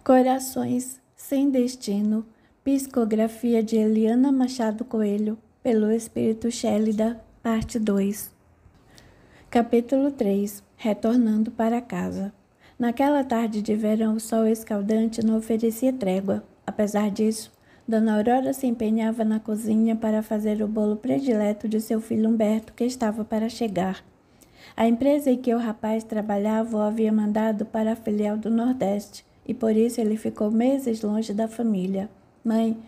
Corações sem destino, psicografia de Eliana Machado Coelho, pelo Espírito Chélida, parte 2. Capítulo 3. Retornando para casa. Naquela tarde de verão, o sol escaldante não oferecia trégua. Apesar disso, Dona Aurora se empenhava na cozinha para fazer o bolo predileto de seu filho Humberto, que estava para chegar. A empresa em que o rapaz trabalhava o havia mandado para a filial do Nordeste, e por isso ele ficou meses longe da família. Mãe,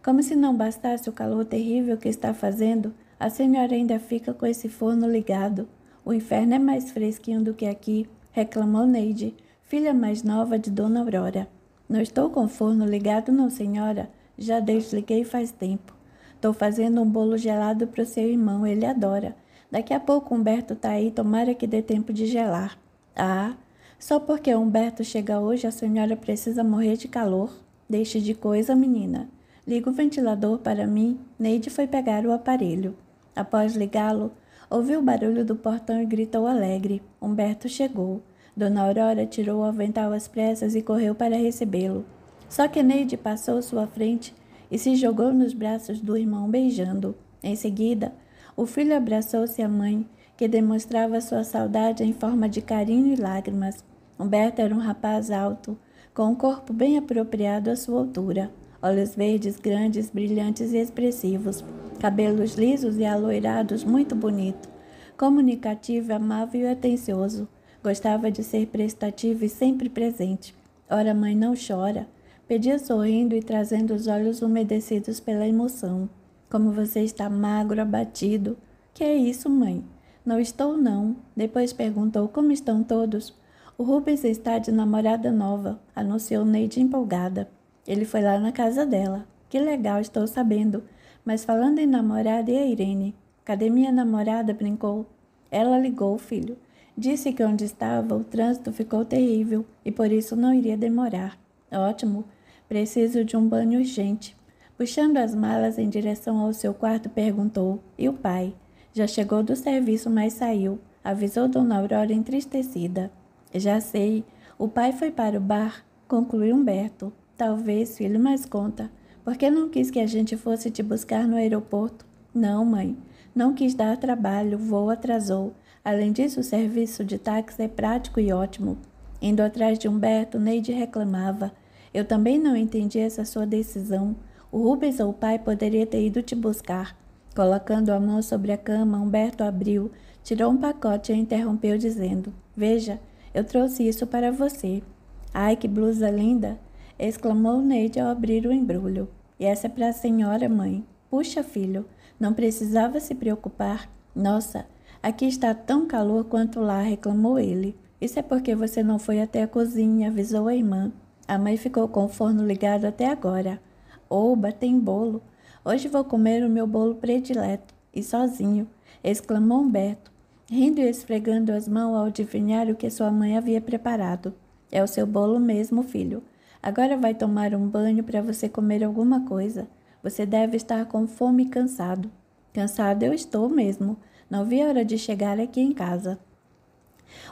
como se não bastasse o calor terrível que está fazendo, a senhora ainda fica com esse forno ligado. O inferno é mais fresquinho do que aqui, reclamou Neide, filha mais nova de Dona Aurora. Não estou com o forno ligado, não, senhora. Já desliguei faz tempo. Estou fazendo um bolo gelado para o seu irmão, ele adora. Daqui a pouco Humberto tá aí, tomara que dê tempo de gelar. Ah, só porque Humberto chega hoje a senhora precisa morrer de calor. Deixe de coisa, menina. Liga o ventilador para mim. Neide foi pegar o aparelho. Após ligá-lo, ouviu o barulho do portão e gritou alegre. Humberto chegou. Dona Aurora tirou o avental às pressas e correu para recebê-lo. Só que Neide passou sua frente e se jogou nos braços do irmão beijando. Em seguida, o filho abraçou-se à mãe, que demonstrava sua saudade em forma de carinho e lágrimas. Humberto era um rapaz alto, com um corpo bem apropriado à sua altura, olhos verdes grandes, brilhantes e expressivos, cabelos lisos e aloirados, muito bonito, comunicativo, amável e atencioso. Gostava de ser prestativo e sempre presente. Ora, mãe, não chora, pedia sorrindo e trazendo os olhos umedecidos pela emoção. Como você está magro, abatido. Que é isso, mãe? Não estou, não. Depois perguntou como estão todos. O Rubens está de namorada nova, anunciou Neide empolgada. Ele foi lá na casa dela. Que legal, estou sabendo. Mas falando em namorada, e a Irene? Cadê minha namorada? Brincou. Ela ligou, filho. Disse que onde estava o trânsito ficou terrível e por isso não iria demorar. Ótimo. Preciso de um banho urgente. Puxando as malas em direção ao seu quarto, perguntou, e o pai? Já chegou do serviço, mas saiu, avisou Dona Aurora entristecida. Já sei, o pai foi para o bar, concluiu Humberto. Talvez, filho, mas conta. Por que não quis que a gente fosse te buscar no aeroporto? Não, mãe, não quis dar trabalho, o voo atrasou. Além disso, o serviço de táxi é prático e ótimo. Indo atrás de Humberto, Neide reclamava. Eu também não entendi essa sua decisão. O Rubens ou o pai poderia ter ido te buscar. Colocando a mão sobre a cama, Humberto abriu, tirou um pacote e a interrompeu dizendo, veja, eu trouxe isso para você. Ai, que blusa linda! Exclamou Neide ao abrir o embrulho. E essa é para a senhora, mãe. Puxa, filho, não precisava se preocupar. Nossa, aqui está tão calor quanto lá, reclamou ele. Isso é porque você não foi até a cozinha, avisou a irmã. A mãe ficou com o forno ligado até agora. Oba, tem bolo. Hoje vou comer o meu bolo predileto, e sozinho, exclamou Humberto, rindo e esfregando as mãos ao adivinhar o que sua mãe havia preparado. É o seu bolo mesmo, filho. Agora vai tomar um banho para você comer alguma coisa. Você deve estar com fome e cansado. Cansado eu estou mesmo. Não vi a hora de chegar aqui em casa.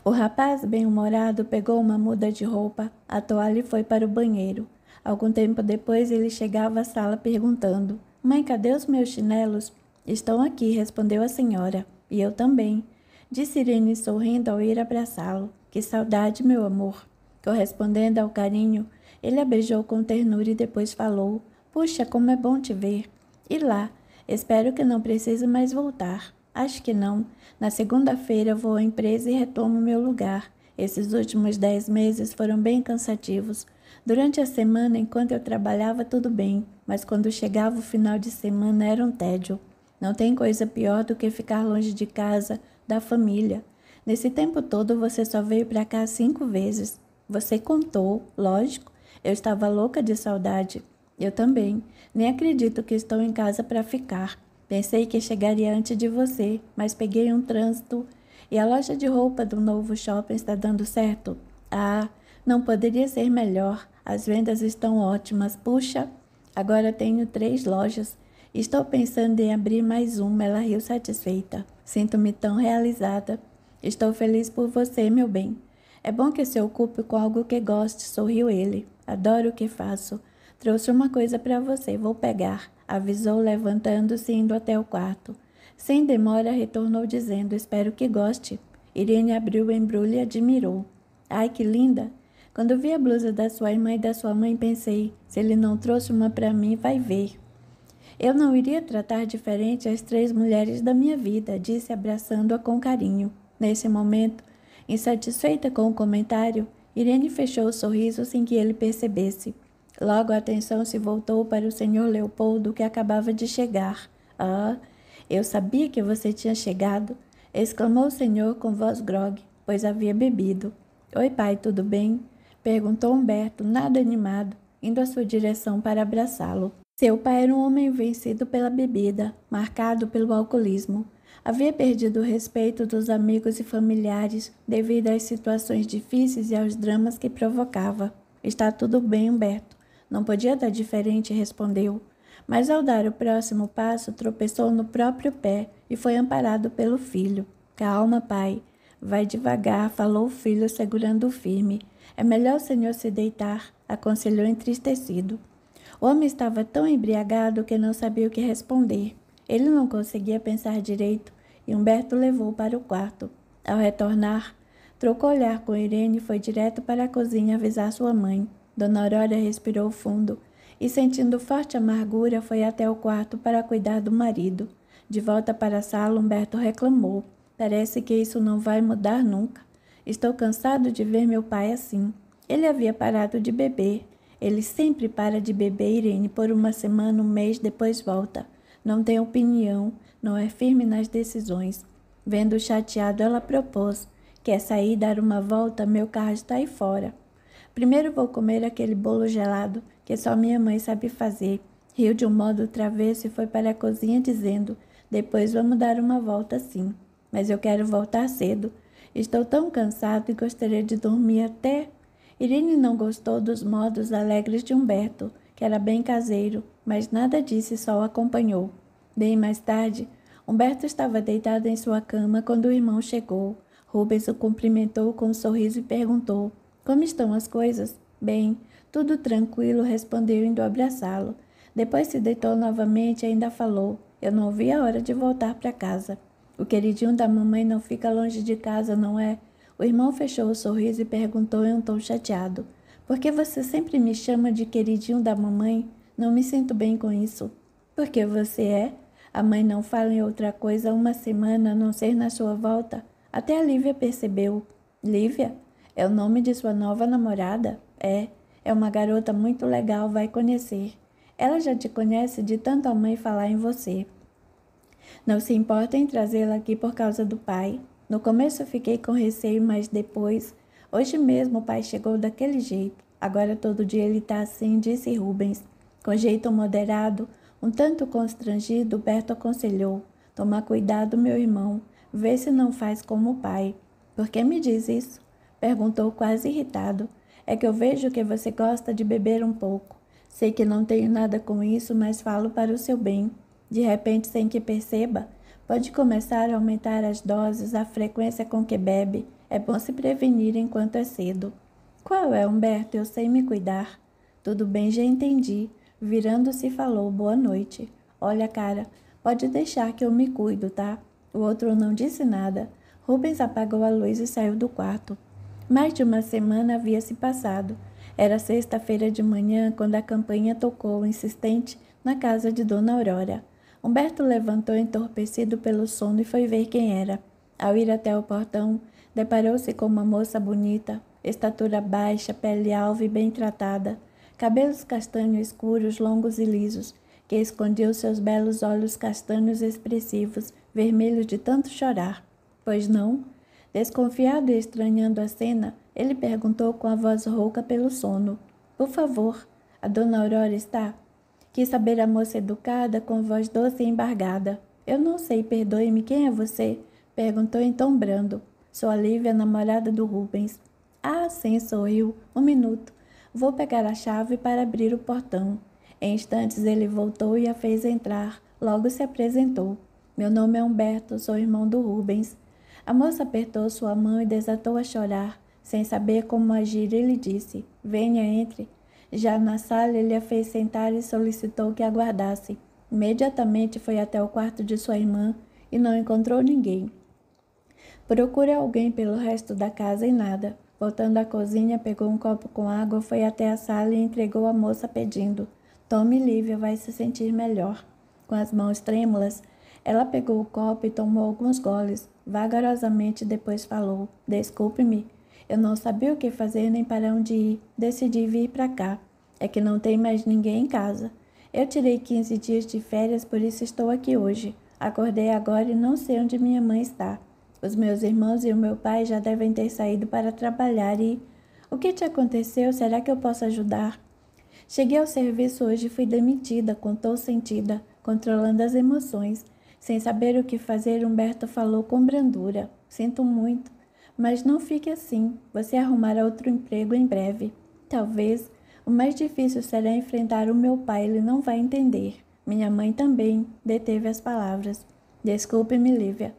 O rapaz, bem-humorado, pegou uma muda de roupa, a toalha e foi para o banheiro. Algum tempo depois, ele chegava à sala perguntando, mãe, cadê os meus chinelos? Estão aqui, respondeu a senhora. E eu também. Disse Irene sorrindo ao ir abraçá-lo. Que saudade, meu amor. Correspondendo ao carinho, ele a beijou com ternura e depois falou, puxa, como é bom te ver. E lá, espero que não precise mais voltar. Acho que não. Na segunda-feira vou à empresa e retomo meu lugar. Esses últimos 10 meses foram bem cansativos. Durante a semana, enquanto eu trabalhava, tudo bem, mas quando chegava o final de semana era um tédio. Não tem coisa pior do que ficar longe de casa, da família. Nesse tempo todo, você só veio para cá 5 vezes. Você contou, lógico. Eu estava louca de saudade. Eu também. Nem acredito que estou em casa para ficar. Pensei que chegaria antes de você, mas peguei um trânsito. E a loja de roupa do novo shopping está dando certo? Ah, não poderia ser melhor. As vendas estão ótimas. Puxa, agora tenho 3 lojas. Estou pensando em abrir mais uma. Ela riu satisfeita. Sinto-me tão realizada. Estou feliz por você, meu bem. É bom que se ocupe com algo que goste, sorriu ele. Adoro o que faço. Trouxe uma coisa para você, vou pegar, avisou, levantando-se e indo até o quarto. Sem demora, retornou dizendo, espero que goste. Irene abriu o embrulho e admirou. Ai, que linda! Quando vi a blusa da sua irmã e da sua mãe, pensei, se ele não trouxe uma para mim, vai ver. Eu não iria tratar diferente as 3 mulheres da minha vida, disse abraçando-a com carinho. Nesse momento, insatisfeita com o comentário, Irene fechou o sorriso sem que ele percebesse. Logo a atenção se voltou para o senhor Leopoldo, que acabava de chegar. Ah, eu sabia que você tinha chegado, exclamou o senhor com voz grogue, pois havia bebido. Oi, pai, tudo bem? Perguntou Humberto, nada animado, indo à sua direção para abraçá-lo. Seu pai era um homem vencido pela bebida, marcado pelo alcoolismo. Havia perdido o respeito dos amigos e familiares devido às situações difíceis e aos dramas que provocava. Está tudo bem, Humberto. Não podia dar diferente, respondeu. Mas ao dar o próximo passo, tropeçou no próprio pé e foi amparado pelo filho. Calma, pai. Vai devagar, falou o filho, segurando-o firme. É melhor o senhor se deitar, aconselhou entristecido. O homem estava tão embriagado que não sabia o que responder. Ele não conseguia pensar direito e Humberto levou para o quarto. Ao retornar, trocou olhar com Irene e foi direto para a cozinha avisar sua mãe. Dona Aurora respirou fundo e, sentindo forte amargura, foi até o quarto para cuidar do marido. De volta para a sala, Humberto reclamou. Parece que isso não vai mudar nunca. Estou cansado de ver meu pai assim. Ele havia parado de beber. Ele sempre para de beber, Irene, por uma semana, um mês, depois volta. Não tem opinião, não é firme nas decisões. Vendo-o chateado, ela propôs. Quer sair, dar uma volta? Meu carro está aí fora. Primeiro vou comer aquele bolo gelado, que só minha mãe sabe fazer. Riu de um modo travesso e foi para a cozinha dizendo, depois vamos dar uma volta sim. Mas eu quero voltar cedo. Estou tão cansado e gostaria de dormir até... Irene não gostou dos modos alegres de Humberto, que era bem caseiro, mas nada disse, só o acompanhou. Bem mais tarde, Humberto estava deitado em sua cama quando o irmão chegou. Rubens o cumprimentou com um sorriso e perguntou, como estão as coisas? Bem, tudo tranquilo, respondeu indo abraçá-lo. Depois se deitou novamente e ainda falou, eu não vi a hora de voltar para casa. O queridinho da mamãe não fica longe de casa, não é? O irmão fechou o sorriso e perguntou em um tom chateado. Por que você sempre me chama de queridinho da mamãe? Não me sinto bem com isso. Porque você é? A mãe não fala em outra coisa há uma semana, a não ser na sua volta. Até a Lívia percebeu. Lívia? É o nome de sua nova namorada? É uma garota muito legal, vai conhecer. Ela já te conhece de tanto a mãe falar em você. Não se importa em trazê-la aqui por causa do pai. No começo fiquei com receio, mas depois... Hoje mesmo o pai chegou daquele jeito. Agora todo dia ele está assim, disse Rubens. Com jeito moderado, um tanto constrangido, Berto aconselhou. Toma cuidado, meu irmão. Vê se não faz como o pai. Por que me diz isso? Perguntou quase irritado. É que eu vejo que você gosta de beber um pouco. Sei que não tenho nada com isso, mas falo para o seu bem. De repente, sem que perceba, pode começar a aumentar as doses, a frequência com que bebe. É bom se prevenir enquanto é cedo. Qual é, Humberto? Eu sei me cuidar. Tudo bem, já entendi. Virando-se, falou, boa noite. Olha, cara, pode deixar que eu me cuido, tá? O outro não disse nada. Rubens apagou a luz e saiu do quarto. Mais de uma semana havia se passado. Era sexta-feira de manhã quando a campainha tocou, insistente, na casa de Dona Aurora. Humberto levantou entorpecido pelo sono e foi ver quem era. Ao ir até o portão, deparou-se com uma moça bonita, estatura baixa, pele alva e bem tratada, cabelos castanho escuros, longos e lisos, que escondiam seus belos olhos castanhos expressivos, vermelhos de tanto chorar. Pois não? Desconfiado e estranhando a cena, ele perguntou com a voz rouca pelo sono. Por favor, a Dona Aurora está? Quis saber a moça educada, com voz doce e embargada. Eu não sei, perdoe-me, quem é você? Perguntou em tom brando. Sou a Lívia, namorada do Rubens. Ah, sim, sorriu. Um minuto. Vou pegar a chave para abrir o portão. Em instantes ele voltou e a fez entrar. Logo se apresentou. Meu nome é Humberto, sou irmão do Rubens. A moça apertou sua mão e desatou a chorar. Sem saber como agir, ele disse: venha, entre. Já na sala, ele a fez sentar e solicitou que aguardasse. Imediatamente foi até o quarto de sua irmã e não encontrou ninguém. Procurou alguém pelo resto da casa e nada. Voltando à cozinha, pegou um copo com água, foi até a sala e entregou à moça pedindo: tome, Lívia, vai se sentir melhor. Com as mãos trêmulas, ela pegou o copo e tomou alguns goles. Vagarosamente, depois falou: desculpe-me, eu não sabia o que fazer nem para onde ir. Decidi vir para cá. É que não tem mais ninguém em casa. Eu tirei 15 dias de férias, por isso estou aqui hoje. Acordei agora e não sei onde minha mãe está. Os meus irmãos e o meu pai já devem ter saído para trabalhar e... O que te aconteceu? Será que eu posso ajudar? Cheguei ao serviço hoje e fui demitida, contou sentida, controlando as emoções. Sem saber o que fazer, Humberto falou com brandura. Sinto muito, mas não fique assim. Você arrumará outro emprego em breve. Talvez. O mais difícil será enfrentar o meu pai, ele não vai entender. Minha mãe também, deteve as palavras. Desculpe-me, Lívia.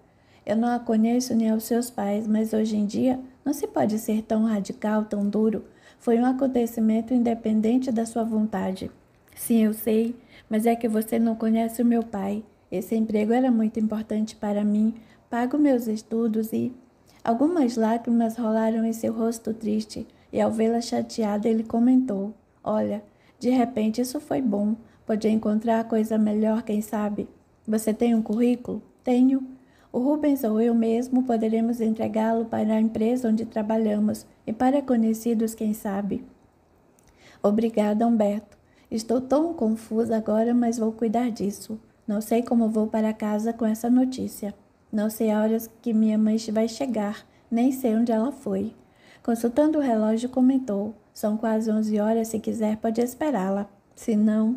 Eu não a conheço nem aos seus pais, mas hoje em dia não se pode ser tão radical, tão duro. Foi um acontecimento independente da sua vontade. Sim, eu sei, mas é que você não conhece o meu pai. Esse emprego era muito importante para mim. Pago meus estudos e... Algumas lágrimas rolaram em seu rosto triste, e ao vê-la chateada, ele comentou: olha, de repente isso foi bom. Podia encontrar coisa melhor, quem sabe? Você tem um currículo? Tenho. O Rubens ou eu mesmo poderemos entregá-lo para a empresa onde trabalhamos e para conhecidos, quem sabe. Obrigada, Humberto. Estou tão confusa agora, mas vou cuidar disso. Não sei como vou para casa com essa notícia. Não sei a hora que minha mãe vai chegar, nem sei onde ela foi. Consultando o relógio, comentou: são quase 11 horas, se quiser pode esperá-la. Se não,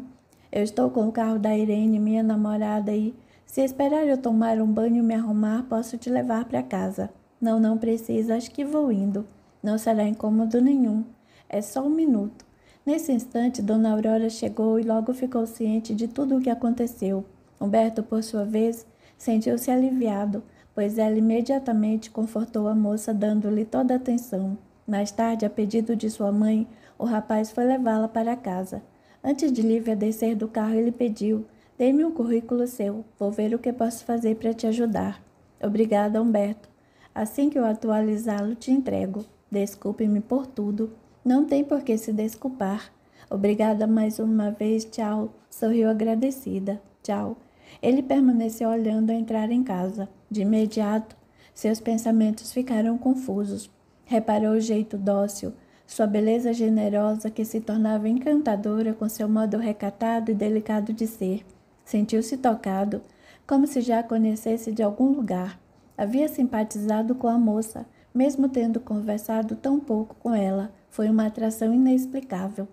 eu estou com o carro da Irene, minha namorada, e... Se esperar eu tomar um banho e me arrumar, posso te levar para casa. Não, não precisa, acho que vou indo. Não será incômodo nenhum. É só um minuto. Nesse instante, Dona Aurora chegou e logo ficou ciente de tudo o que aconteceu. Humberto, por sua vez, sentiu-se aliviado, pois ela imediatamente confortou a moça, dando-lhe toda a atenção. Mais tarde, a pedido de sua mãe, o rapaz foi levá-la para casa. Antes de Lívia descer do carro, ele pediu: dê-me um currículo seu, vou ver o que posso fazer para te ajudar. Obrigada, Humberto. Assim que eu atualizá-lo, te entrego. Desculpe-me por tudo. Não tem por que se desculpar. Obrigada mais uma vez, tchau. Sorriu agradecida. Tchau. Ele permaneceu olhando a entrar em casa. De imediato, seus pensamentos ficaram confusos. Reparou o jeito dócil, sua beleza generosa que se tornava encantadora com seu modo recatado e delicado de ser. Sentiu-se tocado, como se já a conhecesse de algum lugar. Havia simpatizado com a moça, mesmo tendo conversado tão pouco com ela. Foi uma atração inexplicável.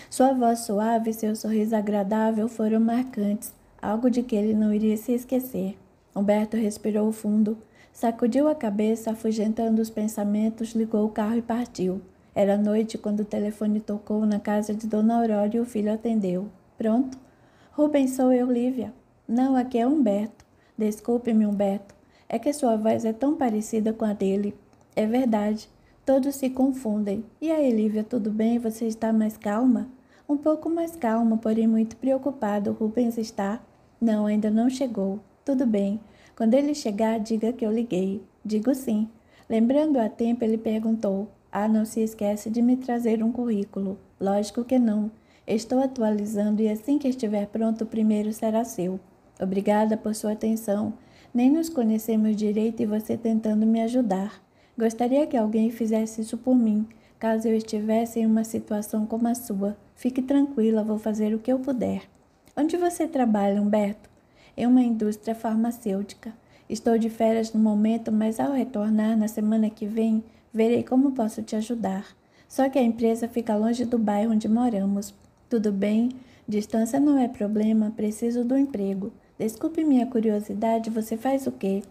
Sua voz suave e seu sorriso agradável foram marcantes, algo de que ele não iria se esquecer. Humberto respirou fundo, sacudiu a cabeça, afugentando os pensamentos, ligou o carro e partiu. Era noite quando o telefone tocou na casa de Dona Aurora e o filho atendeu. Pronto? Rubens, sou eu, Lívia. Não, aqui é Humberto. Desculpe-me, Humberto. É que sua voz é tão parecida com a dele. É verdade. Todos se confundem. E aí, Lívia, tudo bem? Você está mais calma? Um pouco mais calma, porém muito preocupado. Rubens está? Não, ainda não chegou. Tudo bem. Quando ele chegar, diga que eu liguei. Digo sim. Lembrando a tempo, ele perguntou: ah, não se esquece de me trazer um currículo. Lógico que não. Estou atualizando e assim que estiver pronto, o primeiro será seu. Obrigada por sua atenção. Nem nos conhecemos direito e você tentando me ajudar. Gostaria que alguém fizesse isso por mim, caso eu estivesse em uma situação como a sua. Fique tranquila, vou fazer o que eu puder. Onde você trabalha, Humberto? Em uma indústria farmacêutica. Estou de férias no momento, mas ao retornar na semana que vem, verei como posso te ajudar. Só que a empresa fica longe do bairro onde moramos. Tudo bem, distância não é problema, preciso do emprego. Desculpe minha curiosidade, você faz o quê?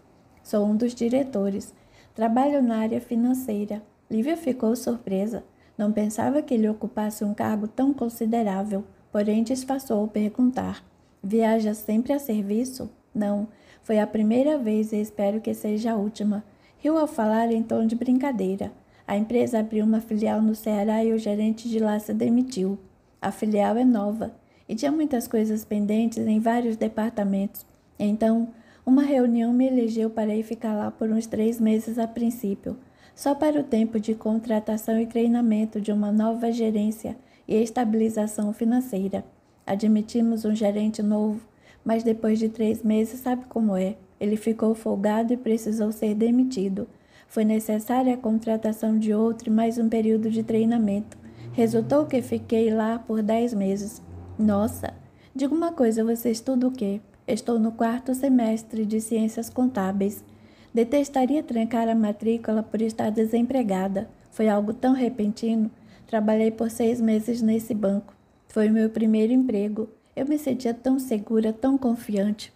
Sou um dos diretores. Trabalho na área financeira. Lívia ficou surpresa. Não pensava que ele ocupasse um cargo tão considerável, porém disfarçou ao perguntar: viaja sempre a serviço? Não, foi a primeira vez e espero que seja a última. Riu ao falar em tom de brincadeira. A empresa abriu uma filial no Ceará e o gerente de lá se demitiu. A filial é nova e tinha muitas coisas pendentes em vários departamentos. Então, uma reunião me elegeu para ir ficar lá por uns 3 meses a princípio, só para o tempo de contratação e treinamento de uma nova gerência e estabilização financeira. Admitimos um gerente novo, mas depois de 3 meses sabe como é. Ele ficou folgado e precisou ser demitido. Foi necessária a contratação de outro e mais um período de treinamento. Resultou que fiquei lá por 10 meses. Nossa! Diga uma coisa, você estuda o quê? Estou no 4º semestre de Ciências Contábeis. Detestaria trancar a matrícula por estar desempregada. Foi algo tão repentino. Trabalhei por 6 meses nesse banco. Foi o meu primeiro emprego. Eu me sentia tão segura, tão confiante.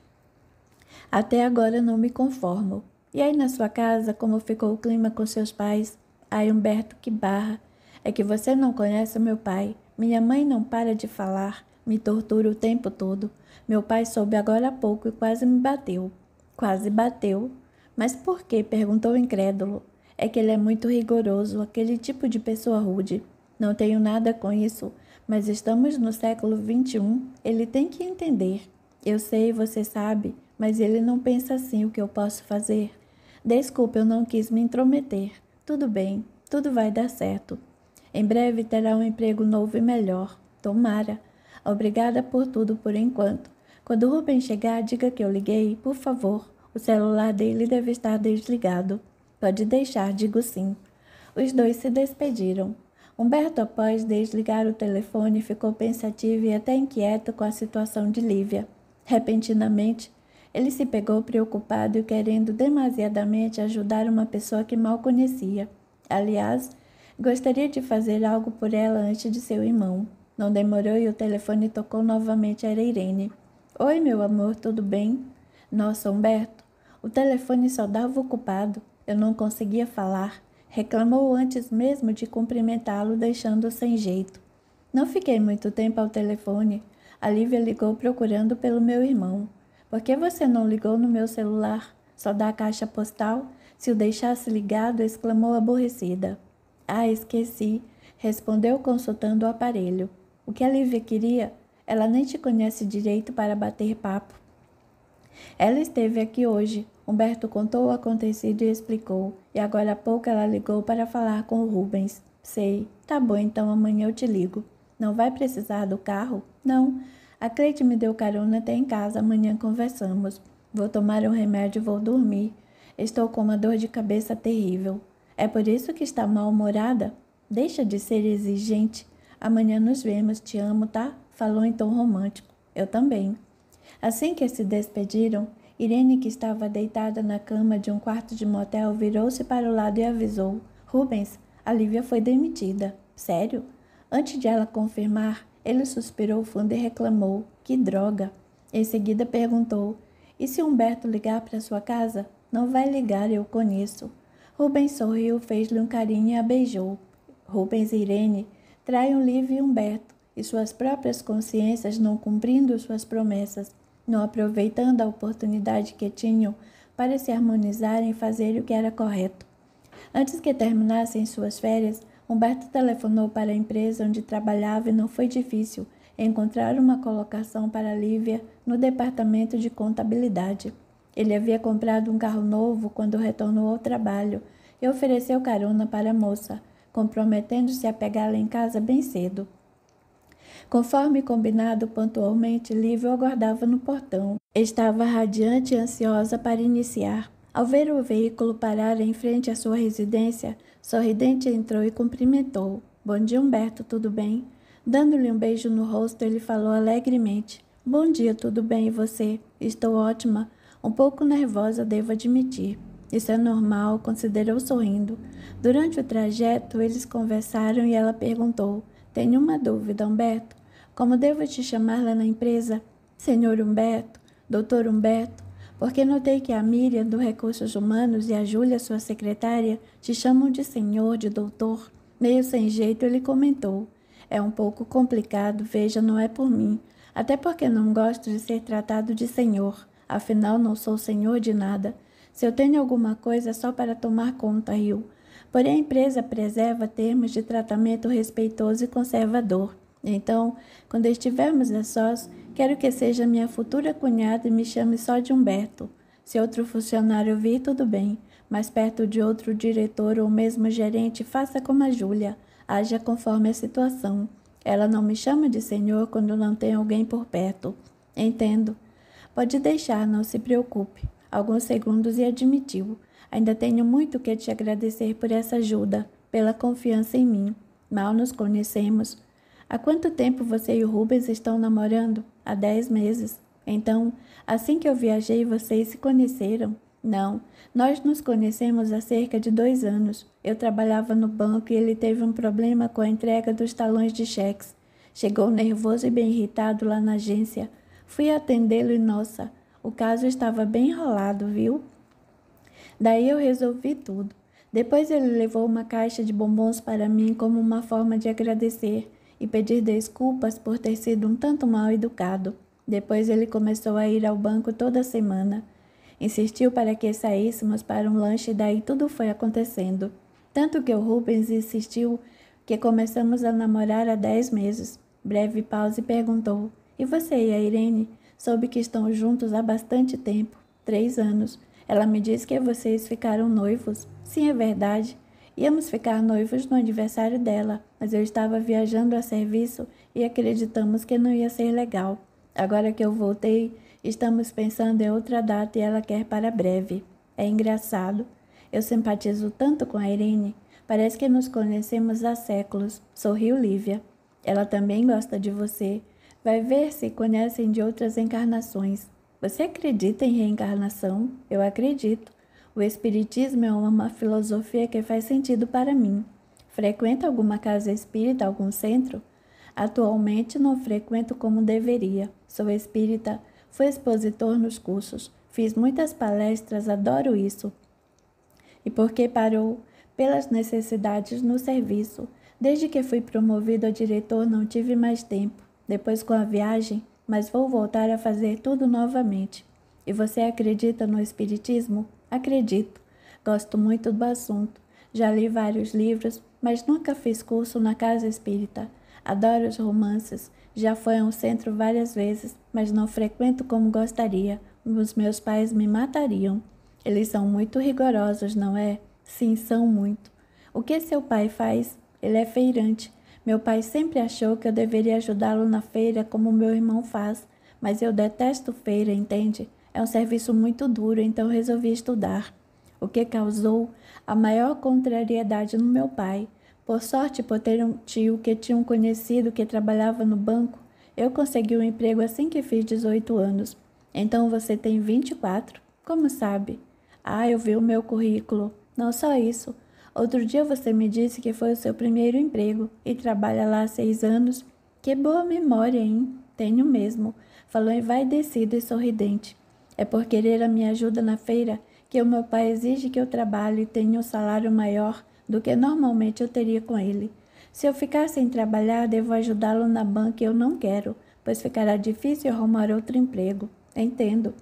Até agora não me conformo. E aí na sua casa, como ficou o clima com seus pais? Ai, Humberto, que barra. É que você não conhece o meu pai. Minha mãe não para de falar. Me tortura o tempo todo. Meu pai soube agora há pouco e quase me bateu. Quase bateu? Mas por quê? Perguntou incrédulo. É que ele é muito rigoroso, aquele tipo de pessoa rude. Não tenho nada com isso, mas estamos no século XXI. Ele tem que entender. Eu sei, você sabe, mas ele não pensa assim. O que eu posso fazer? Desculpe, eu não quis me intrometer. Tudo bem, tudo vai dar certo. Em breve terá um emprego novo e melhor. Tomara. Obrigada por tudo por enquanto. Quando o Rubem chegar, diga que eu liguei, por favor. O celular dele deve estar desligado. Pode deixar, digo sim. Os dois se despediram. Humberto, após desligar o telefone, ficou pensativo e até inquieto com a situação de Lívia. Repentinamente, ele se pegou preocupado e querendo demasiadamente ajudar uma pessoa que mal conhecia. Aliás, gostaria de fazer algo por ela antes de seu irmão. Não demorou e o telefone tocou novamente. Era Irene. Oi, meu amor, tudo bem? Nossa, Humberto, o telefone só dava ocupado. Eu não conseguia falar. Reclamou antes mesmo de cumprimentá-lo, deixando-o sem jeito. Não fiquei muito tempo ao telefone. A Lívia ligou procurando pelo meu irmão. Por que você não ligou no meu celular? Só dá a caixa postal? Se o deixasse ligado, exclamou aborrecida. Ah, esqueci, respondeu consultando o aparelho. O que a Lívia queria? Ela nem te conhece direito para bater papo. Ela esteve aqui hoje. Humberto contou o acontecido e explicou. E agora há pouco ela ligou para falar com o Rubens. Sei. Tá bom, então amanhã eu te ligo. Não vai precisar do carro? Não. A Cleide me deu carona até em casa. Amanhã conversamos. Vou tomar um remédio e vou dormir. Estou com uma dor de cabeça terrível. É por isso que está mal-humorada? Deixa de ser exigente. Amanhã nos vemos. Te amo, tá? Falou em tom romântico. Eu também. Assim que se despediram, Irene, que estava deitada na cama de um quarto de motel, virou-se para o lado e avisou. Rubens, a Lívia foi demitida. Sério? Antes de ela confirmar, ele suspirou fundo e reclamou. Que droga! Em seguida perguntou. E se Humberto ligar para sua casa? Não vai ligar, eu conheço. Rubens sorriu, fez-lhe um carinho e a beijou. Rubens e Irene traiam Lívia e Humberto, e suas próprias consciências não cumprindo suas promessas, não aproveitando a oportunidade que tinham para se harmonizarem e fazer o que era correto. Antes que terminassem suas férias, Humberto telefonou para a empresa onde trabalhava e não foi difícil encontrar uma colocação para Lívia no departamento de contabilidade. Ele havia comprado um carro novo quando retornou ao trabalho e ofereceu carona para a moça, comprometendo-se a pegá-la em casa bem cedo. Conforme combinado pontualmente, Lívia o aguardava no portão. Estava radiante e ansiosa para iniciar. Ao ver o veículo parar em frente à sua residência, sorridente entrou e cumprimentou. Bom dia, Humberto, tudo bem? Dando-lhe um beijo no rosto, ele falou alegremente. Bom dia, tudo bem, e você? Estou ótima. Um pouco nervosa, devo admitir. Isso é normal, considerou sorrindo. Durante o trajeto, eles conversaram e ela perguntou. Tenho uma dúvida, Humberto. Como devo te chamar lá na empresa? Senhor Humberto? Doutor Humberto? Porque notei que a Miriam, do Recursos Humanos, e a Júlia, sua secretária, te chamam de senhor, de doutor. Meio sem jeito, ele comentou. É um pouco complicado, veja, não é por mim. Até porque não gosto de ser tratado de senhor. Afinal, não sou senhor de nada. Se eu tenho alguma coisa, é só para tomar conta, riu. Porém, a empresa preserva termos de tratamento respeitoso e conservador. Então, quando estivermos a sós, quero que seja minha futura cunhada e me chame só de Humberto. Se outro funcionário vir, tudo bem, mas perto de outro diretor ou mesmo gerente, faça como a Júlia. Haja conforme a situação. Ela não me chama de senhor quando não tem alguém por perto. Entendo. Pode deixar, não se preocupe. Alguns segundos e admitiu. Ainda tenho muito que te agradecer por essa ajuda, pela confiança em mim. Mal nos conhecemos. Há quanto tempo você e o Rubens estão namorando? Há 10 meses. Então, assim que eu viajei, vocês se conheceram? Não, nós nos conhecemos há cerca de 2 anos. Eu trabalhava no banco e ele teve um problema com a entrega dos talões de cheques. Chegou nervoso e bem irritado lá na agência. Fui atendê-lo e, nossa, o caso estava bem enrolado, viu? Daí eu resolvi tudo. Depois ele levou uma caixa de bombons para mim como uma forma de agradecer e pedir desculpas por ter sido um tanto mal educado. Depois ele começou a ir ao banco toda semana. Insistiu para que saíssemos para um lanche e daí tudo foi acontecendo. Tanto que o Rubens insistiu que começamos a namorar há 10 meses. Breve pausa e perguntou: e você e a Irene? Soube que estão juntos há bastante tempo, 3 anos. Ela me disse que vocês ficaram noivos. Sim, é verdade. Íamos ficar noivos no aniversário dela, mas eu estava viajando a serviço e acreditamos que não ia ser legal. Agora que eu voltei, estamos pensando em outra data e ela quer para breve. É engraçado. Eu simpatizo tanto com a Irene. Parece que nos conhecemos há séculos. Sorriu Lívia. Ela também gosta de você. Vai ver se conhecem de outras encarnações. Você acredita em reencarnação? Eu acredito. O Espiritismo é uma filosofia que faz sentido para mim. Frequenta alguma casa espírita, algum centro? Atualmente não frequento como deveria. Sou espírita, fui expositor nos cursos, fiz muitas palestras, adoro isso. E por que parou? Pelas necessidades no serviço. Desde que fui promovido a diretor não tive mais tempo. Depois com a viagem, mas vou voltar a fazer tudo novamente. E você acredita no espiritismo? Acredito. Gosto muito do assunto. Já li vários livros, mas nunca fiz curso na casa espírita. Adoro os romances. Já fui a um centro várias vezes, mas não frequento como gostaria. Os meus pais me matariam. Eles são muito rigorosos, não é? Sim, são muito. O que seu pai faz? Ele é feirante. Meu pai sempre achou que eu deveria ajudá-lo na feira como meu irmão faz, mas eu detesto feira, entende? É um serviço muito duro, então resolvi estudar. O que causou a maior contrariedade no meu pai. Por sorte, por ter um tio que tinha um conhecido que trabalhava no banco, eu consegui um emprego assim que fiz 18 anos. Então você tem 24? Como sabe? Ah, eu vi o meu currículo. Não só isso. Outro dia você me disse que foi o seu primeiro emprego e trabalha lá há 6 anos. Que boa memória, hein? Tenho mesmo. Falou envaidecido e sorridente. É por querer a minha ajuda na feira que o meu pai exige que eu trabalhe e tenha um salário maior do que normalmente eu teria com ele. Se eu ficar sem trabalhar, devo ajudá-lo na banca e eu não quero, pois ficará difícil arrumar outro emprego. Entendo.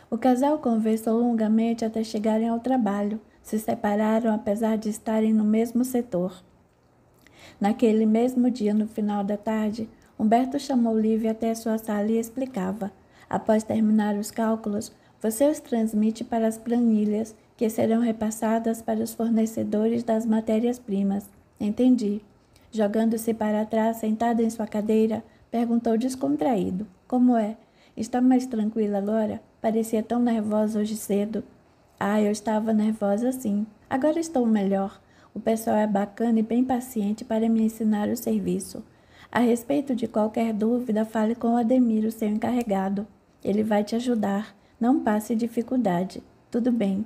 O casal conversou longamente até chegarem ao trabalho. Se separaram apesar de estarem no mesmo setor. Naquele mesmo dia, no final da tarde, Humberto chamou Lívia até sua sala e explicava. Após terminar os cálculos, você os transmite para as planilhas, que serão repassadas para os fornecedores das matérias-primas. Entendi. Jogando-se para trás, sentada em sua cadeira, perguntou descontraído. Como é? Está mais tranquila agora? Parecia tão nervosa hoje cedo. Ah, eu estava nervosa sim. Agora estou melhor. O pessoal é bacana e bem paciente para me ensinar o serviço. A respeito de qualquer dúvida, fale com o Ademir, o seu encarregado. Ele vai te ajudar. Não passe dificuldade. Tudo bem.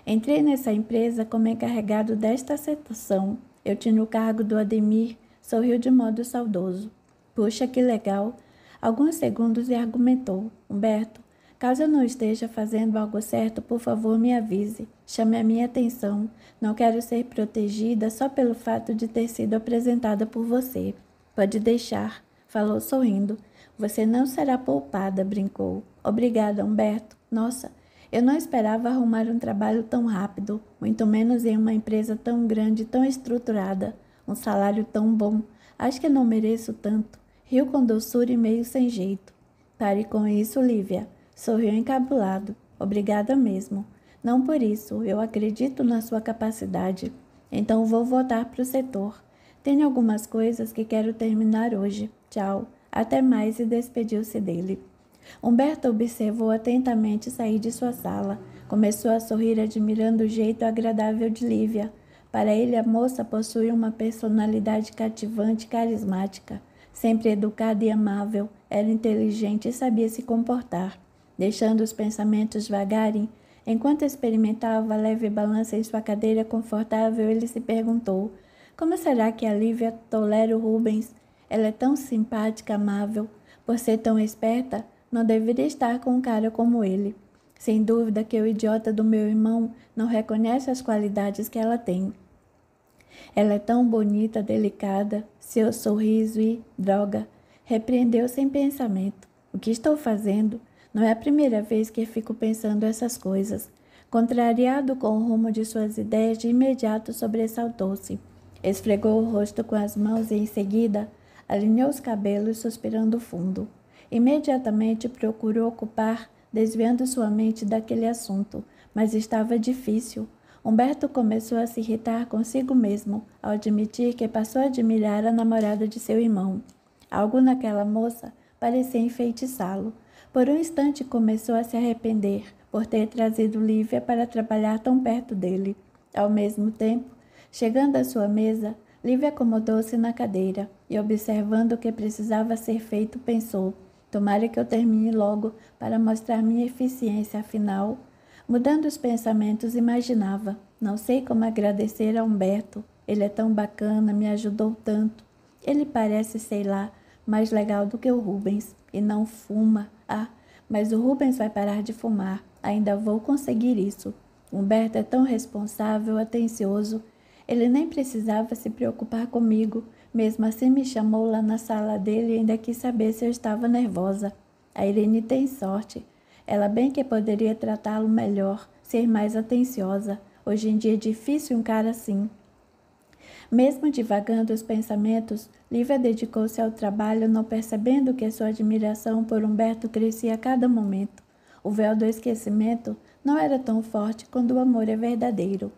Entrei nessa empresa como encarregado desta seção. Eu tinha o cargo do Ademir. Sorriu de modo saudoso. Puxa, que legal. Alguns segundos e argumentou. Humberto, caso eu não esteja fazendo algo certo, por favor me avise. Chame a minha atenção. Não quero ser protegida só pelo fato de ter sido apresentada por você. Pode deixar, falou sorrindo. Você não será poupada, brincou. Obrigada, Humberto. Nossa, Eu não esperava arrumar um trabalho tão rápido, muito menos em uma empresa tão grande, tão estruturada. Um salário tão bom. Acho que não mereço tanto. Riu com doçura e meio sem jeito. Pare com isso, Lívia. Sorriu encabulado. Obrigada mesmo. Não por isso, eu acredito na sua capacidade. Então vou voltar para o setor. Tenho algumas coisas que quero terminar hoje. Tchau. Até mais, e despediu-se dele. Humberto observou atentamente sair de sua sala. Começou a sorrir, admirando o jeito agradável de Lívia. Para ele, a moça possuía uma personalidade cativante e carismática. Sempre educada e amável, era inteligente e sabia se comportar. Deixando os pensamentos vagarem, enquanto experimentava a leve balança em sua cadeira confortável, ele se perguntou: como será que a Lívia tolera o Rubens? Ela é tão simpática, amável. Por ser tão esperta, não deveria estar com um cara como ele. Sem dúvida que o idiota do meu irmão não reconhece as qualidades que ela tem. Ela é tão bonita, delicada, seu sorriso e, droga, repreendeu sem pensamento. O que estou fazendo? Não é a primeira vez que fico pensando essas coisas. Contrariado com o rumo de suas ideias, de imediato sobressaltou-se. Esfregou o rosto com as mãos e, em seguida, alinhou os cabelos, suspirando fundo. Imediatamente procurou ocupar, desviando sua mente daquele assunto, mas estava difícil. Humberto começou a se irritar consigo mesmo, ao admitir que passou a admirar a namorada de seu irmão. Algo naquela moça parecia enfeitiçá-lo. Por um instante começou a se arrepender por ter trazido Lívia para trabalhar tão perto dele. Ao mesmo tempo, chegando à sua mesa, Lívia acomodou-se na cadeira e, observando o que precisava ser feito, pensou: tomara que eu termine logo para mostrar minha eficiência, afinal. Mudando os pensamentos, imaginava: não sei como agradecer a Humberto. Ele é tão bacana, me ajudou tanto. Ele parece, sei lá, mais legal do que o Rubens. E não fuma. Ah, mas o Rubens vai parar de fumar. Ainda vou conseguir isso. Humberto é tão responsável, atencioso. Ele nem precisava se preocupar comigo. Mesmo assim me chamou lá na sala dele e ainda quis saber se eu estava nervosa. A Irene tem sorte. Ela bem que poderia tratá-lo melhor, ser mais atenciosa. Hoje em dia é difícil um cara assim. Mesmo divagando os pensamentos, Lívia dedicou-se ao trabalho, não percebendo que sua admiração por Humberto crescia a cada momento. O véu do esquecimento não era tão forte quando o amor é verdadeiro.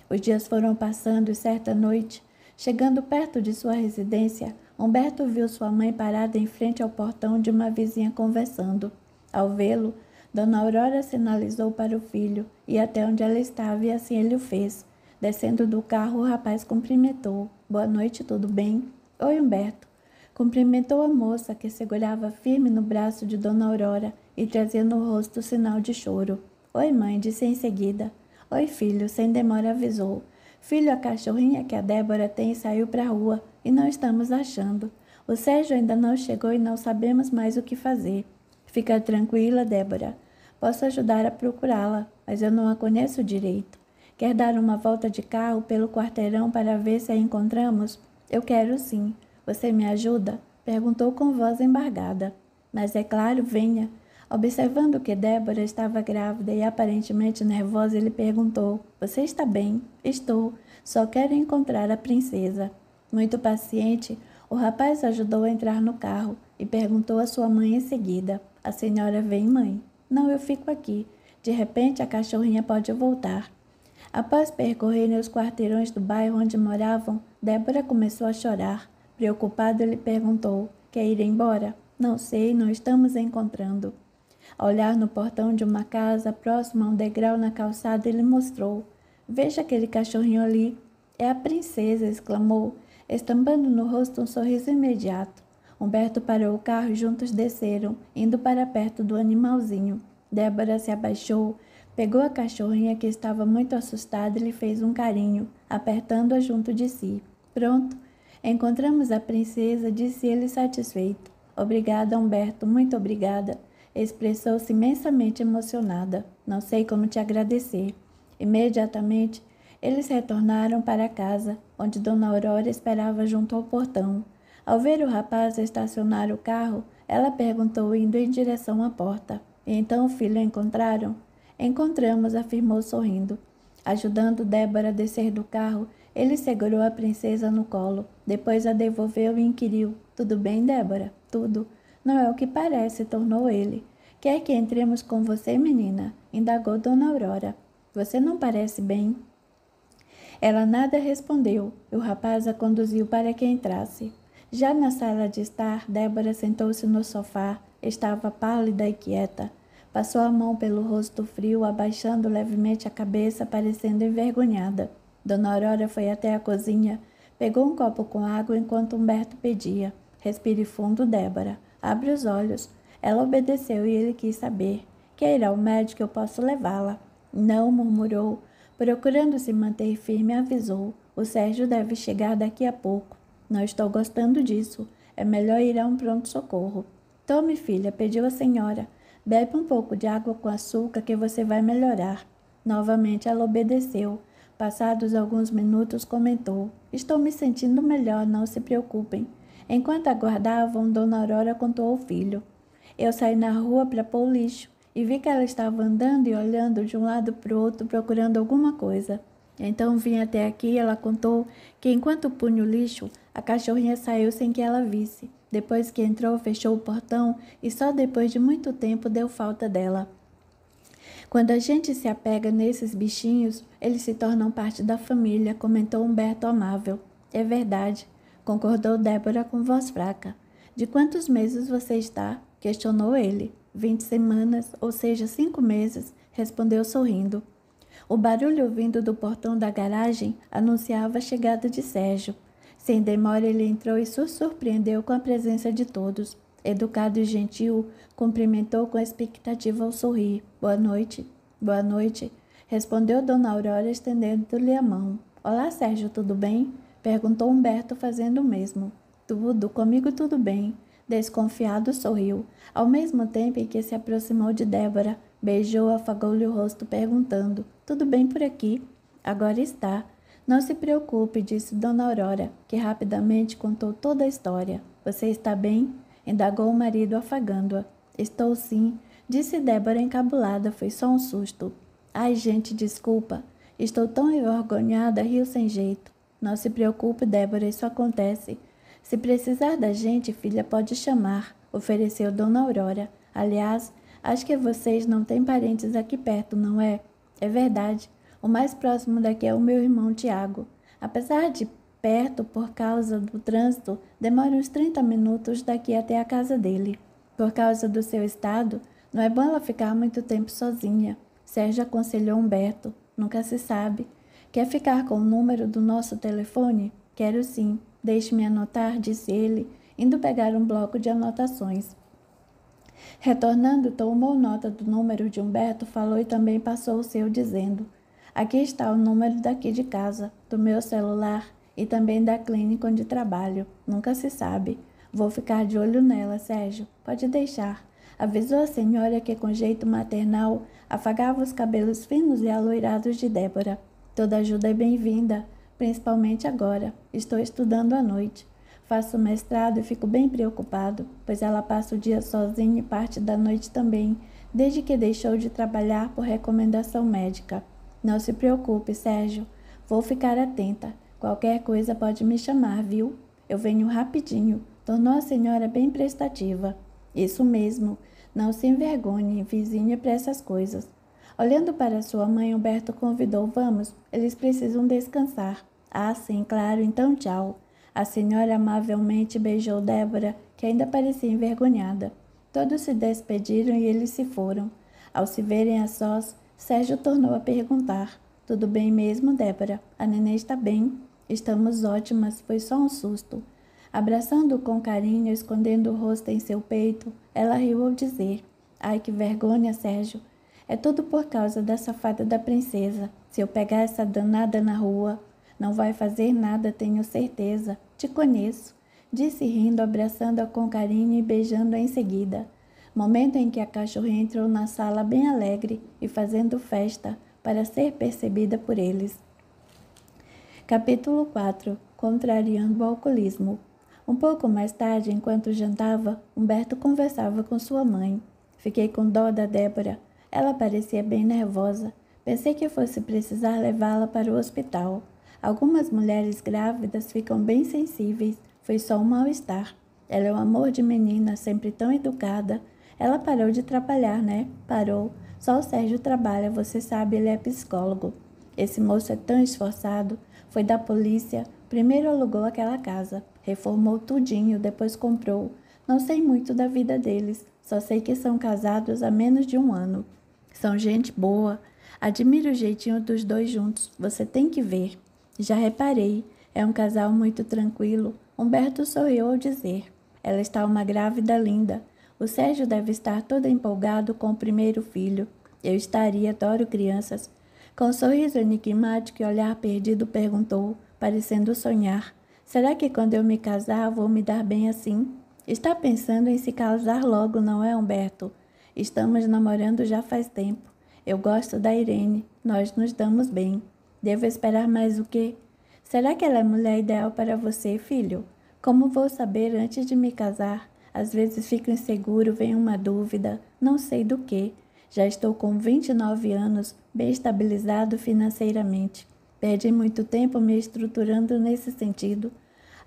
Os dias foram passando e certa noite, chegando perto de sua residência, Humberto viu sua mãe parada em frente ao portão de uma vizinha conversando. Ao vê-lo, Dona Aurora sinalizou para o filho e até onde ela estava, e assim ele o fez. Descendo do carro, o rapaz cumprimentou. Boa noite, tudo bem? Oi, Humberto. Cumprimentou a moça, que segurava firme no braço de Dona Aurora e trazia no rosto sinal de choro. Oi, mãe, disse em seguida. Oi, filho, sem demora avisou. Filho, a cachorrinha que a Débora tem saiu para a rua e não estamos achando. O Sérgio ainda não chegou e não sabemos mais o que fazer. Fica tranquila, Débora. Posso ajudar a procurá-la, mas eu não a conheço direito. Quer dar uma volta de carro pelo quarteirão para ver se a encontramos? Eu quero sim. Você me ajuda? Perguntou com voz embargada. Mas é claro, venha. Observando que Débora estava grávida e aparentemente nervosa, ele perguntou: você está bem? Estou. Só quero encontrar a princesa. Muito paciente, o rapaz ajudou a entrar no carro e perguntou à sua mãe em seguida: a senhora vem, mãe? Não, eu fico aqui. De repente, a cachorrinha pode voltar. Após percorrerem os quarteirões do bairro onde moravam, Débora começou a chorar. Preocupado, ele perguntou: quer ir embora? Não sei, não estamos encontrando. Ao olhar no portão de uma casa próxima a um degrau na calçada, ele mostrou: veja aquele cachorrinho ali. É a princesa, exclamou, estampando no rosto um sorriso imediato. Humberto parou o carro e juntos desceram, indo para perto do animalzinho. Débora se abaixou, pegou a cachorrinha, que estava muito assustada, e lhe fez um carinho, apertando-a junto de si. Pronto, encontramos a princesa, disse ele satisfeito. Obrigada, Humberto, muito obrigada. Expressou-se imensamente emocionada. Não sei como te agradecer. Imediatamente, eles retornaram para casa, onde Dona Aurora esperava junto ao portão. Ao ver o rapaz estacionar o carro, ela perguntou, indo em direção à porta: então o filho encontraram? Encontramos, afirmou sorrindo. Ajudando Débora a descer do carro, ele segurou a princesa no colo. Depois a devolveu e inquiriu: Tudo bem, Débora? Tudo. Não é o que parece, tornou ele. Quer que entremos com você, menina? Indagou Dona Aurora. Você não parece bem. Ela nada respondeu. O rapaz a conduziu para que entrasse. Já na sala de estar, Débora sentou-se no sofá. Estava pálida e quieta. Passou a mão pelo rosto frio, abaixando levemente a cabeça, parecendo envergonhada. Dona Aurora foi até a cozinha, pegou um copo com água enquanto Humberto pedia. Respire fundo, Débora. Abre os olhos. Ela obedeceu e ele quis saber. Quer ir ao médico? Eu posso levá-la. Não, murmurou. Procurando se manter firme, avisou. O Sérgio deve chegar daqui a pouco. Não estou gostando disso. É melhor ir a um pronto-socorro. Tome, filha, pediu a senhora. Bebe um pouco de água com açúcar que você vai melhorar. Novamente ela obedeceu. Passados alguns minutos, comentou. Estou me sentindo melhor, não se preocupem. Enquanto aguardavam, Dona Aurora contou ao filho. Eu saí na rua para pôr o lixo e vi que ela estava andando e olhando de um lado para o outro procurando alguma coisa. Então vim até aqui e ela contou que enquanto punha o lixo, a cachorrinha saiu sem que ela visse. Depois que entrou, fechou o portão e só depois de muito tempo deu falta dela. Quando a gente se apega nesses bichinhos, eles se tornam parte da família, comentou Humberto amável. É verdade, concordou Débora com voz fraca. De quantos meses você está? Questionou ele. 20 semanas, ou seja, 5 meses, respondeu sorrindo. O barulho vindo do portão da garagem anunciava a chegada de Sérgio. Sem demora, ele entrou e se surpreendeu com a presença de todos. Educado e gentil, cumprimentou com expectativa ao sorrir. Boa noite. Boa noite, respondeu Dona Aurora, estendendo-lhe a mão. Olá, Sérgio, tudo bem? Perguntou Humberto, fazendo o mesmo. Tudo, comigo tudo bem. Desconfiado, sorriu, ao mesmo tempo em que se aproximou de Débora, beijou, afagou-lhe o rosto, perguntando, tudo bem por aqui? Agora está. Não se preocupe, disse Dona Aurora, que rapidamente contou toda a história. Você está bem? Indagou o marido, afagando-a. Estou sim, disse Débora encabulada, foi só um susto. Ai, gente, desculpa. Estou tão envergonhada, riu sem jeito. Não se preocupe, Débora, isso acontece. Se precisar da gente, filha, pode chamar, ofereceu Dona Aurora. Aliás, acho que vocês não têm parentes aqui perto, não é? É verdade. O mais próximo daqui é o meu irmão Tiago. Apesar de perto por causa do trânsito, demora uns 30 minutos daqui até a casa dele. Por causa do seu estado, não é bom ela ficar muito tempo sozinha. Sérgio aconselhou Humberto. Nunca se sabe. Quer ficar com o número do nosso telefone? Quero sim. Deixe-me anotar, disse ele, indo pegar um bloco de anotações. Retornando, tomou nota do número de Humberto, falou e também passou o seu, dizendo: Aqui está o número daqui de casa, do meu celular e também da clínica onde trabalho. Nunca se sabe. Vou ficar de olho nela, Sérgio. Pode deixar. Avisou a senhora que, com jeito maternal, afagava os cabelos finos e aloirados de Débora. Toda ajuda é bem-vinda. Principalmente agora. Estou estudando à noite. Faço mestrado e fico bem preocupado, pois ela passa o dia sozinha e parte da noite também, desde que deixou de trabalhar por recomendação médica. Não se preocupe, Sérgio. Vou ficar atenta. Qualquer coisa pode me chamar, viu? Eu venho rapidinho. Tornou a senhora bem prestativa. Isso mesmo. Não se envergonhe, vizinha, para essas coisas. Olhando para sua mãe, Humberto convidou: Vamos, eles precisam descansar. Ah, sim, claro, então tchau. A senhora amavelmente beijou Débora, que ainda parecia envergonhada. Todos se despediram e eles se foram. Ao se verem a sós, Sérgio tornou a perguntar: Tudo bem mesmo, Débora? A neném está bem? Estamos ótimas, foi só um susto. Abraçando-o com carinho, escondendo o rosto em seu peito, ela riu ao dizer: Ai, que vergonha, Sérgio. É tudo por causa da safada da princesa. Se eu pegar essa danada na rua, não vai fazer nada, tenho certeza. Te conheço, disse rindo, abraçando-a com carinho e beijando-a em seguida. Momento em que a cachorrinha entrou na sala bem alegre e fazendo festa para ser percebida por eles. Capítulo 4. Contrariando o alcoolismo. Um pouco mais tarde, enquanto jantava, Humberto conversava com sua mãe. Fiquei com dó da Débora. Ela parecia bem nervosa. Pensei que fosse precisar levá-la para o hospital. Algumas mulheres grávidas ficam bem sensíveis. Foi só um mal-estar. Ela é um amor de menina, sempre tão educada. Ela parou de trabalhar, né? Parou. Só o Sérgio trabalha, você sabe, ele é psicólogo. Esse moço é tão esforçado. Foi da polícia. Primeiro alugou aquela casa. Reformou tudinho, depois comprou. Não sei muito da vida deles. Só sei que são casados há menos de um ano. São gente boa. Admiro o jeitinho dos dois juntos. Você tem que ver. Já reparei. É um casal muito tranquilo. Humberto sorriu ao dizer. Ela está uma grávida linda. O Sérgio deve estar todo empolgado com o primeiro filho. Eu estaria, adoro crianças. Com um sorriso enigmático e olhar perdido, perguntou, parecendo sonhar. Será que quando eu me casar vou me dar bem assim? Está pensando em se casar logo, não é, Humberto? Estamos namorando já faz tempo. Eu gosto da Irene. Nós nos damos bem. Devo esperar mais o quê? Será que ela é a mulher ideal para você, filho? Como vou saber antes de me casar? Às vezes fico inseguro, vem uma dúvida, não sei do que. Já estou com 29 anos, bem estabilizado financeiramente. Perdi muito tempo me estruturando nesse sentido.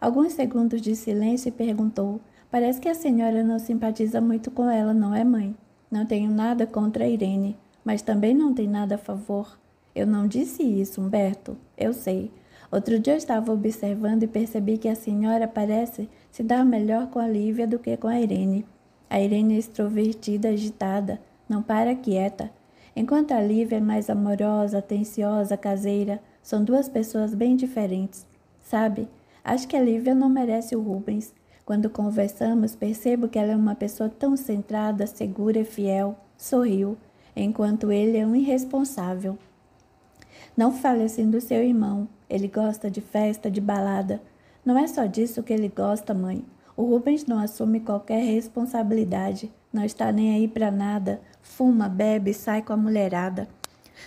Alguns segundos de silêncio e perguntou: parece que a senhora não simpatiza muito com ela, não é, mãe? Não tenho nada contra a Irene, mas também não tem nada a favor. Eu não disse isso, Humberto. Eu sei. Outro dia eu estava observando e percebi que a senhora parece se dar melhor com a Lívia do que com a Irene. A Irene é extrovertida, agitada, não para quieta. Enquanto a Lívia é mais amorosa, atenciosa, caseira, são duas pessoas bem diferentes. Sabe, acho que a Lívia não merece o Rubens. Quando conversamos, percebo que ela é uma pessoa tão centrada, segura e fiel. Sorriu, enquanto ele é um irresponsável. Não fale assim do seu irmão. Ele gosta de festa, de balada. Não é só disso que ele gosta, mãe. O Rubens não assume qualquer responsabilidade. Não está nem aí para nada. Fuma, bebe, sai com a mulherada.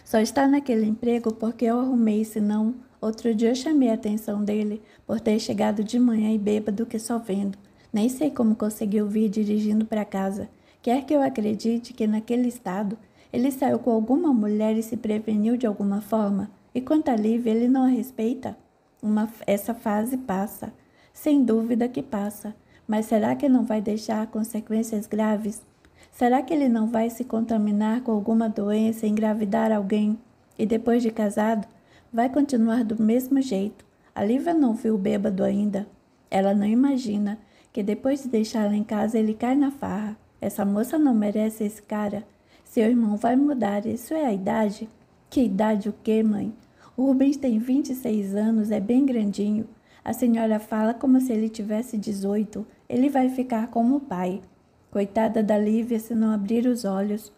Só está naquele emprego porque eu arrumei, senão... Outro dia eu chamei a atenção dele por ter chegado de manhã e bêbado que só vendo. Nem sei como conseguiu vir dirigindo para casa. Quer que eu acredite que naquele estado ele saiu com alguma mulher e se preveniu de alguma forma? E quanto a Lívia, ele não a respeita? Essa fase passa. Sem dúvida que passa. Mas será que não vai deixar consequências graves? Será que ele não vai se contaminar com alguma doença, engravidar alguém? E depois de casado, vai continuar do mesmo jeito. A Lívia não viu o bêbado ainda. Ela não imagina que depois de deixá-la em casa ele cai na farra. Essa moça não merece esse cara. Seu irmão vai mudar, isso é a idade? Que idade o quê, mãe? O Rubens tem 26 anos, é bem grandinho. A senhora fala como se ele tivesse 18. Ele vai ficar como o pai. Coitada da Lívia se não abrir os olhos.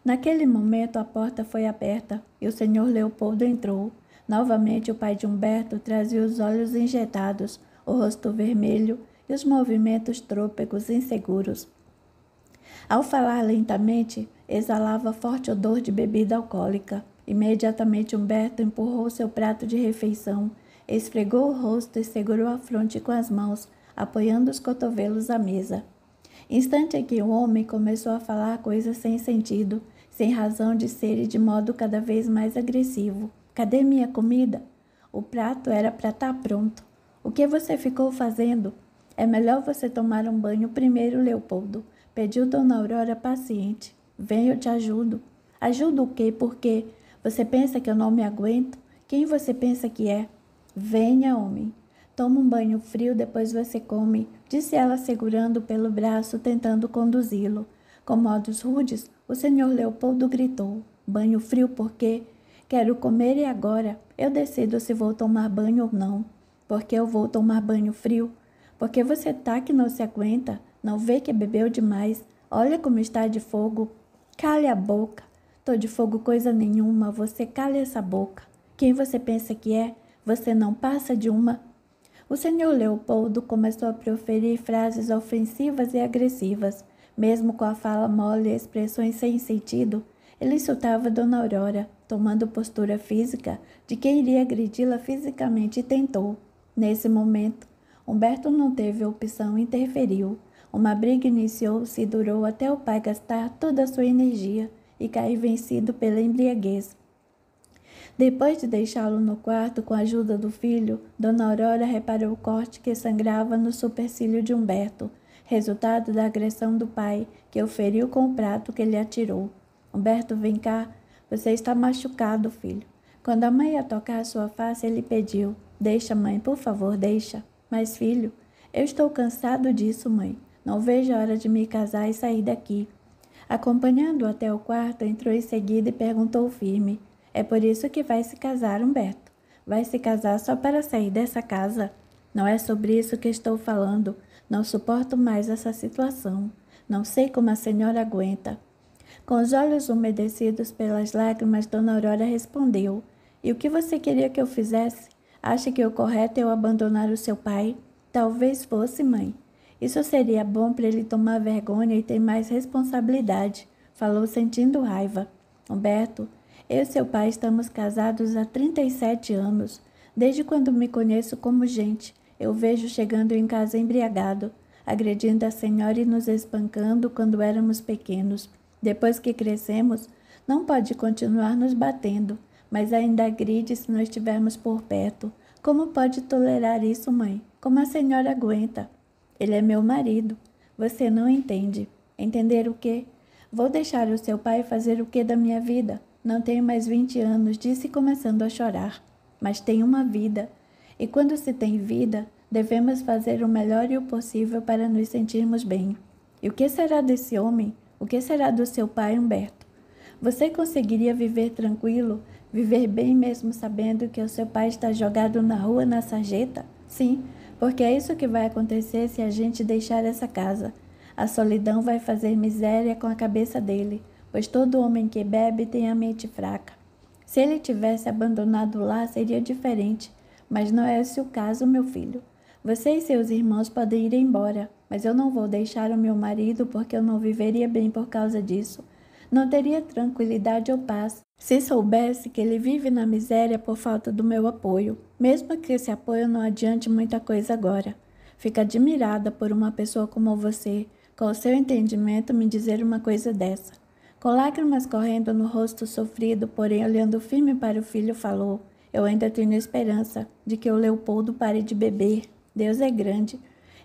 Naquele momento a porta foi aberta e o senhor Leopoldo entrou. Novamente o pai de Humberto trazia os olhos injetados, o rosto vermelho e os movimentos trôpegos inseguros. Ao falar lentamente, exalava forte odor de bebida alcoólica. Imediatamente Humberto empurrou seu prato de refeição, esfregou o rosto e segurou a fronte com as mãos, apoiando os cotovelos à mesa. Instante em que o homem começou a falar coisas sem sentido, sem razão de ser e de modo cada vez mais agressivo. Cadê minha comida? O prato era para estar pronto. O que você ficou fazendo? É melhor você tomar um banho primeiro, Leopoldo. Pediu Dona Aurora paciente. Vem, eu te ajudo. Ajudo o quê? Por quê? Você pensa que eu não me aguento? Quem você pensa que é? Venha, homem. Toma um banho frio, depois você come, disse ela segurando pelo braço, tentando conduzi-lo. Com modos rudes, o senhor Leopoldo gritou. Banho frio por quê? Quero comer e agora. Eu decido se vou tomar banho ou não. Porque eu vou tomar banho frio? Porque você tá que não se aguenta? Não vê que bebeu demais? Olha como está de fogo. Cale a boca. Tô de fogo coisa nenhuma. Você cale essa boca. Quem você pensa que é? Você não passa de uma... O senhor Leopoldo começou a proferir frases ofensivas e agressivas. Mesmo com a fala mole e expressões sem sentido, ele insultava Dona Aurora, tomando postura física de quem iria agredi-la fisicamente e tentou. Nesse momento, Humberto não teve opção e interferiu. Uma briga iniciou-se e durou até o pai gastar toda a sua energia. e cair vencido pela embriaguez. Depois de deixá-lo no quarto com a ajuda do filho, Dona Aurora reparou o corte que sangrava no supercílio de Humberto, resultado da agressão do pai, que o feriu com o prato que lhe atirou. Humberto, vem cá, você está machucado, filho. Quando a mãe ia tocar a sua face, ele pediu, deixa, mãe, por favor, deixa. Mas, filho, eu estou cansado disso, mãe. Não vejo a hora de me casar e sair daqui. Acompanhando-o até o quarto, entrou em seguida e perguntou firme, é por isso que vai se casar, Humberto? Vai se casar só para sair dessa casa? Não é sobre isso que estou falando. Não suporto mais essa situação. Não sei como a senhora aguenta. Com os olhos umedecidos pelas lágrimas, Dona Aurora respondeu, e o que você queria que eu fizesse? Acha que o correto é eu abandonar o seu pai? Talvez fosse, mãe. Isso seria bom para ele tomar vergonha e ter mais responsabilidade, falou sentindo raiva. Humberto, eu e seu pai estamos casados há 37 anos. Desde quando me conheço como gente, eu vejo chegando em casa embriagado, agredindo a senhora e nos espancando quando éramos pequenos. Depois que crescemos, não pode continuar nos batendo, mas ainda agride se não estivermos por perto. Como pode tolerar isso, mãe? Como a senhora aguenta? Ele é meu marido. Você não entende. Entender o quê? Vou deixar o seu pai fazer o quê da minha vida? Não tenho mais 20 anos, disse começando a chorar. Mas tenho uma vida. E quando se tem vida, devemos fazer o melhor e o possível para nos sentirmos bem. E o que será desse homem? O que será do seu pai, Humberto? Você conseguiria viver tranquilo, viver bem mesmo sabendo que o seu pai está jogado na rua na sarjeta? Sim, porque é isso que vai acontecer se a gente deixar essa casa. A solidão vai fazer miséria com a cabeça dele, pois todo homem que bebe tem a mente fraca. Se ele tivesse abandonado lá, seria diferente, mas não é esse o caso, meu filho. Você e seus irmãos podem ir embora, mas eu não vou deixar o meu marido porque eu não viveria bem por causa disso. Não teria tranquilidade ou paz se soubesse que ele vive na miséria por falta do meu apoio, mesmo que esse apoio não adiante muita coisa agora. Fico admirada por uma pessoa como você, com o seu entendimento, me dizer uma coisa dessa. Com lágrimas correndo no rosto sofrido, porém olhando firme para o filho, falou, eu ainda tenho esperança de que o Leopoldo pare de beber. Deus é grande.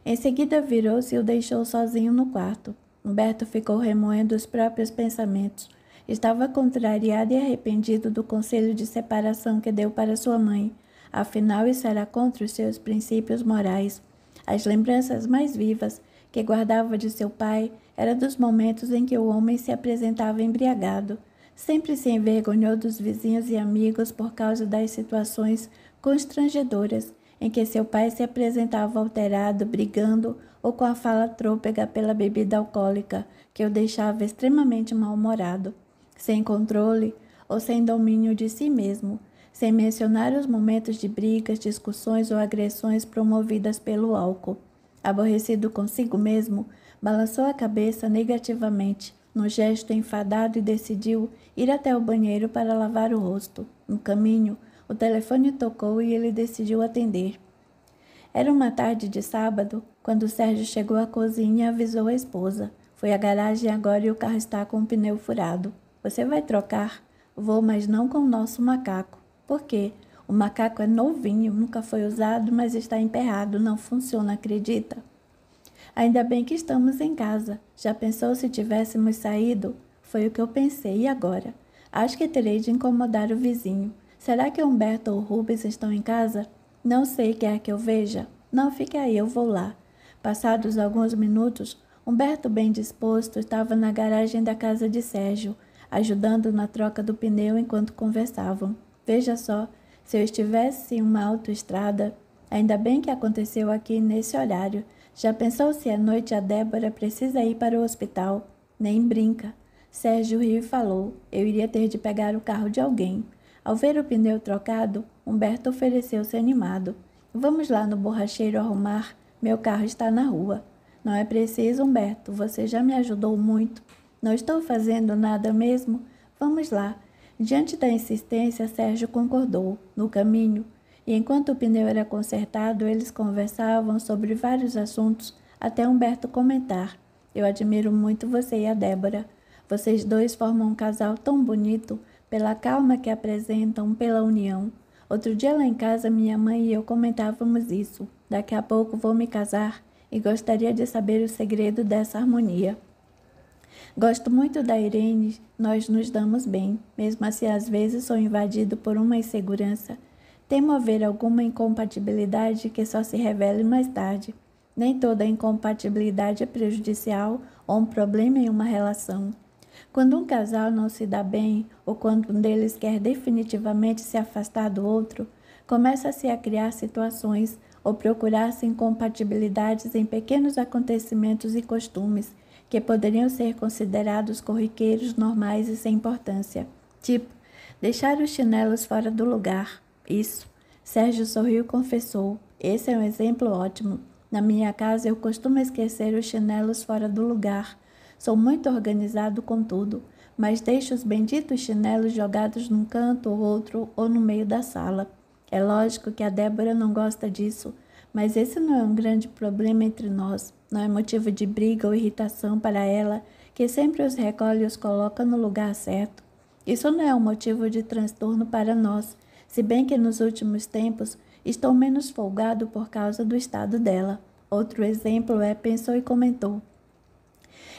Em seguida virou-se e o deixou sozinho no quarto. Humberto ficou remoendo os próprios pensamentos. Estava contrariado e arrependido do conselho de separação que deu para sua mãe. Afinal, isso era contra os seus princípios morais. As lembranças mais vivas que guardava de seu pai eram dos momentos em que o homem se apresentava embriagado. Sempre se envergonhou dos vizinhos e amigos por causa das situações constrangedoras em que seu pai se apresentava alterado, brigando ou com a fala trôpega pela bebida alcoólica, que o deixava extremamente mal-humorado, sem controle ou sem domínio de si mesmo, sem mencionar os momentos de brigas, discussões ou agressões promovidas pelo álcool. Aborrecido consigo mesmo, balançou a cabeça negativamente, num gesto enfadado e decidiu ir até o banheiro para lavar o rosto. No caminho, o telefone tocou e ele decidiu atender. Era uma tarde de sábado, quando Sérgio chegou à cozinha e avisou a esposa. Foi à garagem agora e o carro está com o pneu furado. Você vai trocar? Vou, mas não com o nosso macaco. Por quê? O macaco é novinho, nunca foi usado, mas está emperrado, não funciona, acredita? Ainda bem que estamos em casa. Já pensou se tivéssemos saído? Foi o que eu pensei, e agora? Acho que terei de incomodar o vizinho. Será que Humberto ou Rubens estão em casa? Não sei, quer que eu veja? Não, fique aí, eu vou lá. Passados alguns minutos, Humberto, bem disposto, estava na garagem da casa de Sérgio, ajudando na troca do pneu enquanto conversavam. Veja só, se eu estivesse em uma autoestrada, ainda bem que aconteceu aqui nesse horário. Já pensou se à noite a Débora precisa ir para o hospital? Nem brinca. Sérgio riu e falou, eu iria ter de pegar o carro de alguém. Ao ver o pneu trocado, Humberto ofereceu-se animado. Vamos lá no borracheiro arrumar, meu carro está na rua. Não é preciso, Humberto, você já me ajudou muito. Não estou fazendo nada mesmo? Vamos lá. Diante da insistência, Sérgio concordou. No caminho, e enquanto o pneu era consertado, eles conversavam sobre vários assuntos, até Humberto comentar. Eu admiro muito você e a Débora. Vocês dois formam um casal tão bonito, pela calma que apresentam, pela união. Outro dia lá em casa, minha mãe e eu comentávamos isso. Daqui a pouco vou me casar e gostaria de saber o segredo dessa harmonia. Gosto muito da Irene, nós nos damos bem, mesmo assim às vezes sou invadido por uma insegurança. Temo haver alguma incompatibilidade que só se revele mais tarde. Nem toda incompatibilidade é prejudicial ou um problema em uma relação. Quando um casal não se dá bem, ou quando um deles quer definitivamente se afastar do outro, começa-se a criar situações ou procurar-se incompatibilidades em pequenos acontecimentos e costumes que poderiam ser considerados corriqueiros, normais e sem importância. Tipo, deixar os chinelos fora do lugar. Isso. Sérgio sorriu e confessou. Esse é um exemplo ótimo. Na minha casa eu costumo esquecer os chinelos fora do lugar. Sou muito organizado com tudo, mas deixo os benditos chinelos jogados num canto ou outro ou no meio da sala. É lógico que a Débora não gosta disso, mas esse não é um grande problema entre nós. Não é motivo de briga ou irritação para ela, que sempre os recolhe e os coloca no lugar certo. Isso não é um motivo de transtorno para nós, se bem que nos últimos tempos estou menos folgado por causa do estado dela. Outro exemplo pensou e comentou.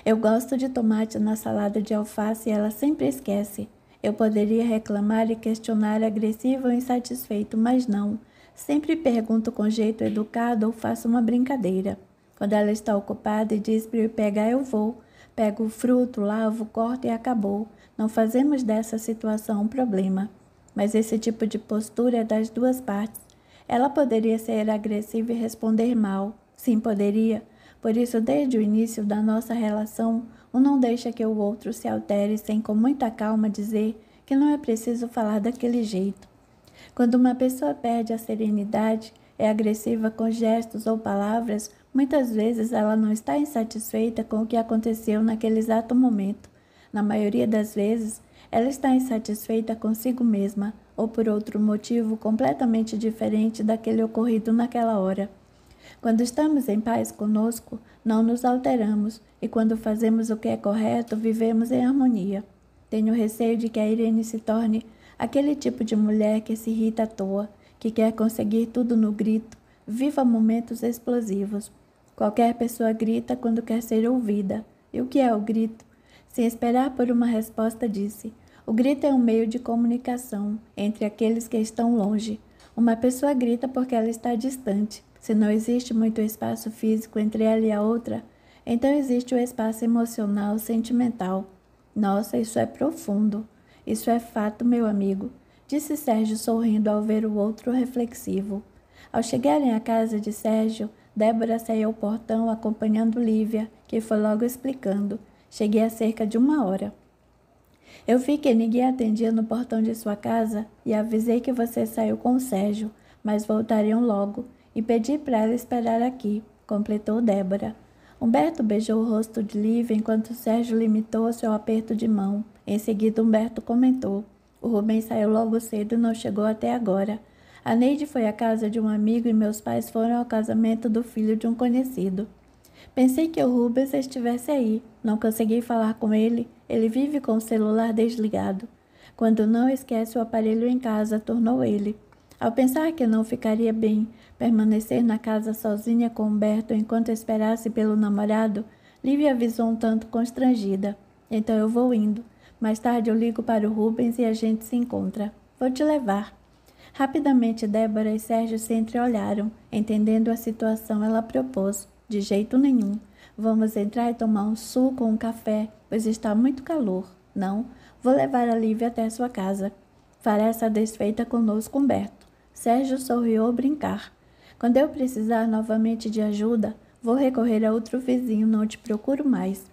Eu gosto de tomate na salada de alface e ela sempre esquece. Eu poderia reclamar e questionar agressivo ou insatisfeito, mas não. Sempre pergunto com jeito educado ou faço uma brincadeira. Quando ela está ocupada e diz para eu pegar, eu vou. Pego o fruto, lavo, corto e acabou. Não fazemos dessa situação um problema. Mas esse tipo de postura é das duas partes. Ela poderia ser agressiva e responder mal. Sim, poderia. Por isso, desde o início da nossa relação, um não deixa que o outro se altere sem, com muita calma, dizer que não é preciso falar daquele jeito. Quando uma pessoa perde a serenidade, é agressiva com gestos ou palavras, muitas vezes ela não está insatisfeita com o que aconteceu naquele exato momento. Na maioria das vezes, ela está insatisfeita consigo mesma ou por outro motivo completamente diferente daquele ocorrido naquela hora. Quando estamos em paz conosco, não nos alteramos e quando fazemos o que é correto, vivemos em harmonia. Tenho receio de que a Irene se torne aquele tipo de mulher que se irrita à toa, que quer conseguir tudo no grito, viva momentos explosivos. Qualquer pessoa grita quando quer ser ouvida. E o que é o grito? Sem esperar por uma resposta, disse: o grito é um meio de comunicação entre aqueles que estão longe. Uma pessoa grita porque ela está distante. Se não existe muito espaço físico entre ela e a outra, então existe o espaço emocional, sentimental. Nossa, isso é profundo. Isso é fato, meu amigo, disse Sérgio sorrindo ao ver o outro reflexivo. Ao chegarem à casa de Sérgio, Débora saiu ao portão acompanhando Lívia, que foi logo explicando. Cheguei há cerca de 1 hora. Eu vi que ninguém atendia no portão de sua casa e avisei que você saiu com o Sérgio, mas voltariam logo e pedi para ela esperar aqui, completou Débora. Humberto beijou o rosto de Lívia enquanto Sérgio limitou o seu aperto de mão. Em seguida, Humberto comentou. O Rubens saiu logo cedo e não chegou até agora. A Neide foi à casa de um amigo e meus pais foram ao casamento do filho de um conhecido. Pensei que o Rubens estivesse aí. Não consegui falar com ele. Ele vive com o celular desligado. Quando não esquece o aparelho em casa, tornou ele. Ao pensar que não ficaria bem permanecer na casa sozinha com Humberto enquanto esperasse pelo namorado, Lívia avisou um tanto constrangida. Então eu vou indo. Mais tarde eu ligo para o Rubens e a gente se encontra. Vou te levar. Rapidamente Débora e Sérgio se entreolharam. Entendendo a situação, ela propôs. De jeito nenhum. Vamos entrar e tomar um suco ou um café, pois está muito calor. Não, vou levar a Lívia até sua casa. Fará essa desfeita conosco, Humberto. Sérgio sorriu ao brincar. Quando eu precisar novamente de ajuda, vou recorrer a outro vizinho, não te procuro mais.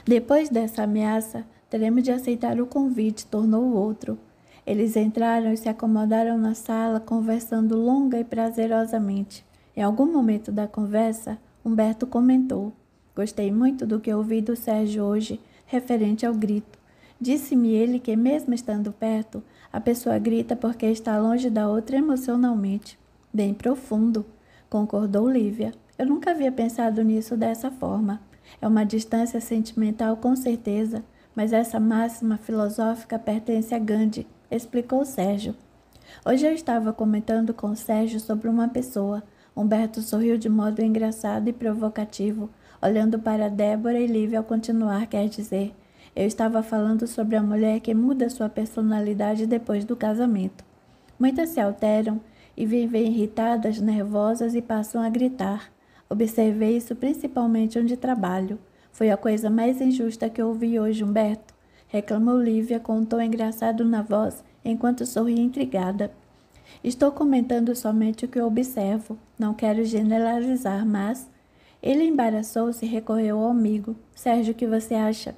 Depois dessa ameaça, teremos de aceitar o convite, tornou o outro. Eles entraram e se acomodaram na sala, conversando longa e prazerosamente. Em algum momento da conversa, Humberto comentou: gostei muito do que ouvi do Sérgio hoje, referente ao grito. Disse-me ele que, mesmo estando perto, a pessoa grita porque está longe da outra emocionalmente. Bem profundo, concordou Lívia. Eu nunca havia pensado nisso dessa forma. É uma distância sentimental com certeza, mas essa máxima filosófica pertence a Gandhi, explicou Sérgio. Hoje eu estava comentando com Sérgio sobre uma pessoa. Humberto sorriu de modo engraçado e provocativo, olhando para Débora e Lívia ao continuar, quer dizer, eu estava falando sobre a mulher que muda sua personalidade depois do casamento. Muitas se alteram e vivem irritadas, nervosas e passam a gritar. Observei isso principalmente onde trabalho. Foi a coisa mais injusta que ouvi hoje, Humberto, reclamou Lívia com um tom engraçado na voz, enquanto sorria intrigada. Estou comentando somente o que observo. Não quero generalizar, mas... Ele embaraçou-se e recorreu ao amigo. Sérgio, o que você acha?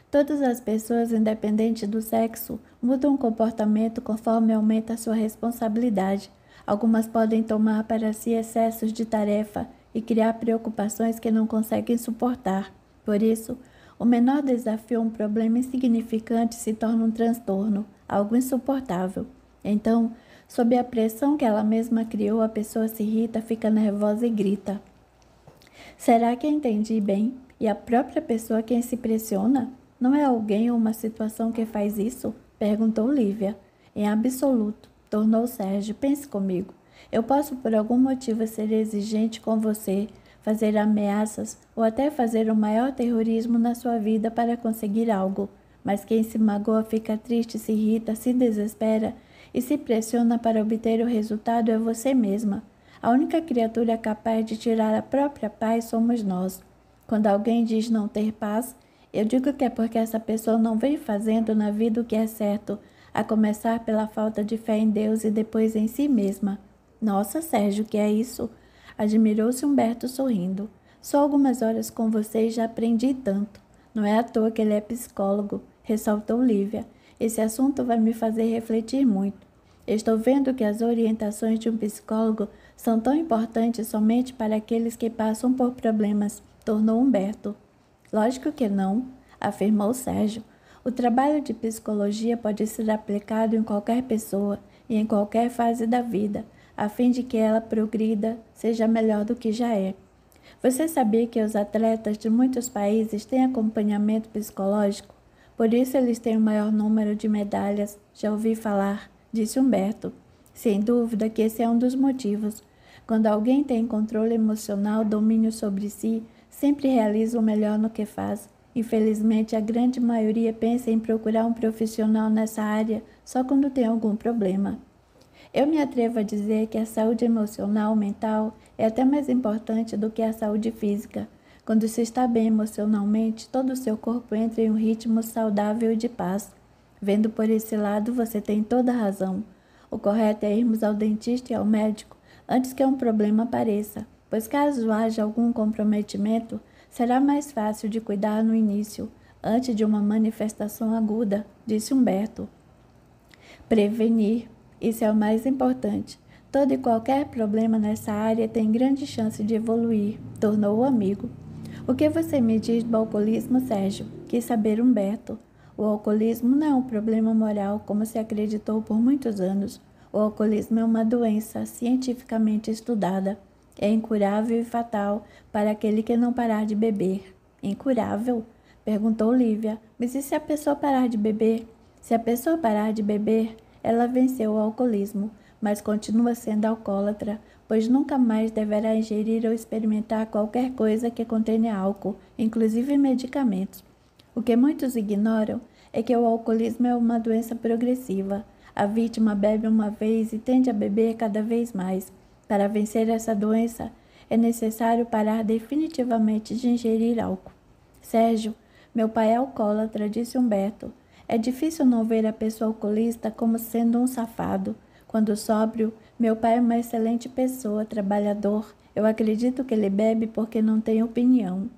Todas as pessoas, independente do sexo, mudam o comportamento conforme aumenta a sua responsabilidade. Algumas podem tomar para si excessos de tarefa e criar preocupações que não conseguem suportar. Por isso, o menor desafio, um problema insignificante, se torna um transtorno, algo insuportável. Então, sob a pressão que ela mesma criou, a pessoa se irrita, fica nervosa e grita. Será que entendi bem? E a própria pessoa quem se pressiona? Não é alguém ou uma situação que faz isso? Perguntou Lívia. Em absoluto, tornou Sérgio. Pense comigo. Eu posso por algum motivo ser exigente com você, fazer ameaças ou até fazer o maior terrorismo na sua vida para conseguir algo. Mas quem se magoa, fica triste, se irrita, se desespera e se pressiona para obter o resultado é você mesma. A única criatura capaz de tirar a própria paz somos nós. Quando alguém diz não ter paz, eu digo que é porque essa pessoa não vem fazendo na vida o que é certo, a começar pela falta de fé em Deus e depois em si mesma. Nossa, Sérgio, o que é isso? Admirou-se Humberto sorrindo. Só algumas horas com você e já aprendi tanto. Não é à toa que ele é psicólogo, ressaltou Lívia. Esse assunto vai me fazer refletir muito. Estou vendo que as orientações de um psicólogo são tão importantes somente para aqueles que passam por problemas, tornou Humberto. Lógico que não, afirmou Sérgio. O trabalho de psicologia pode ser aplicado em qualquer pessoa e em qualquer fase da vida, a fim de que ela progrida, seja melhor do que já é. Você sabia que os atletas de muitos países têm acompanhamento psicológico? Por isso eles têm o maior número de medalhas, já ouvi falar, disse Humberto. Sem dúvida que esse é um dos motivos. Quando alguém tem controle emocional, domínio sobre si, sempre realiza o melhor no que faz. Infelizmente, a grande maioria pensa em procurar um profissional nessa área só quando tem algum problema. Eu me atrevo a dizer que a saúde emocional, mental, é até mais importante do que a saúde física. Quando se está bem emocionalmente, todo o seu corpo entra em um ritmo saudável e de paz. Vendo por esse lado, você tem toda a razão. O correto é irmos ao dentista e ao médico antes que um problema apareça, pois caso haja algum comprometimento, será mais fácil de cuidar no início, antes de uma manifestação aguda, disse Humberto. Prevenir, isso é o mais importante. Todo e qualquer problema nessa área tem grande chance de evoluir, tornou o amigo. O que você me diz do alcoolismo, Sérgio? Quis saber Humberto. O alcoolismo não é um problema moral, como se acreditou por muitos anos. O alcoolismo é uma doença cientificamente estudada. É incurável e fatal para aquele que não parar de beber. Incurável? Perguntou Lívia. Mas e se a pessoa parar de beber? Se a pessoa parar de beber, ela venceu o alcoolismo, mas continua sendo alcoólatra, pois nunca mais deverá ingerir ou experimentar qualquer coisa que contenha álcool, inclusive medicamentos. O que muitos ignoram é que o alcoolismo é uma doença progressiva. A vítima bebe uma vez e tende a beber cada vez mais. Para vencer essa doença, é necessário parar definitivamente de ingerir álcool. Sérgio, meu pai é alcoólatra, disse Humberto. É difícil não ver a pessoa alcoolista como sendo um safado. Quando sóbrio, meu pai é uma excelente pessoa, trabalhador. Eu acredito que ele bebe porque não tem opinião.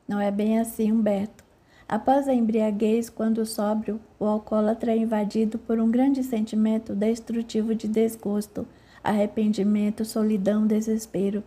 Não é bem assim, Humberto. Após a embriaguez, quando sóbrio, o alcoólatra é invadido por um grande sentimento destrutivo de desgosto, arrependimento, solidão, desespero.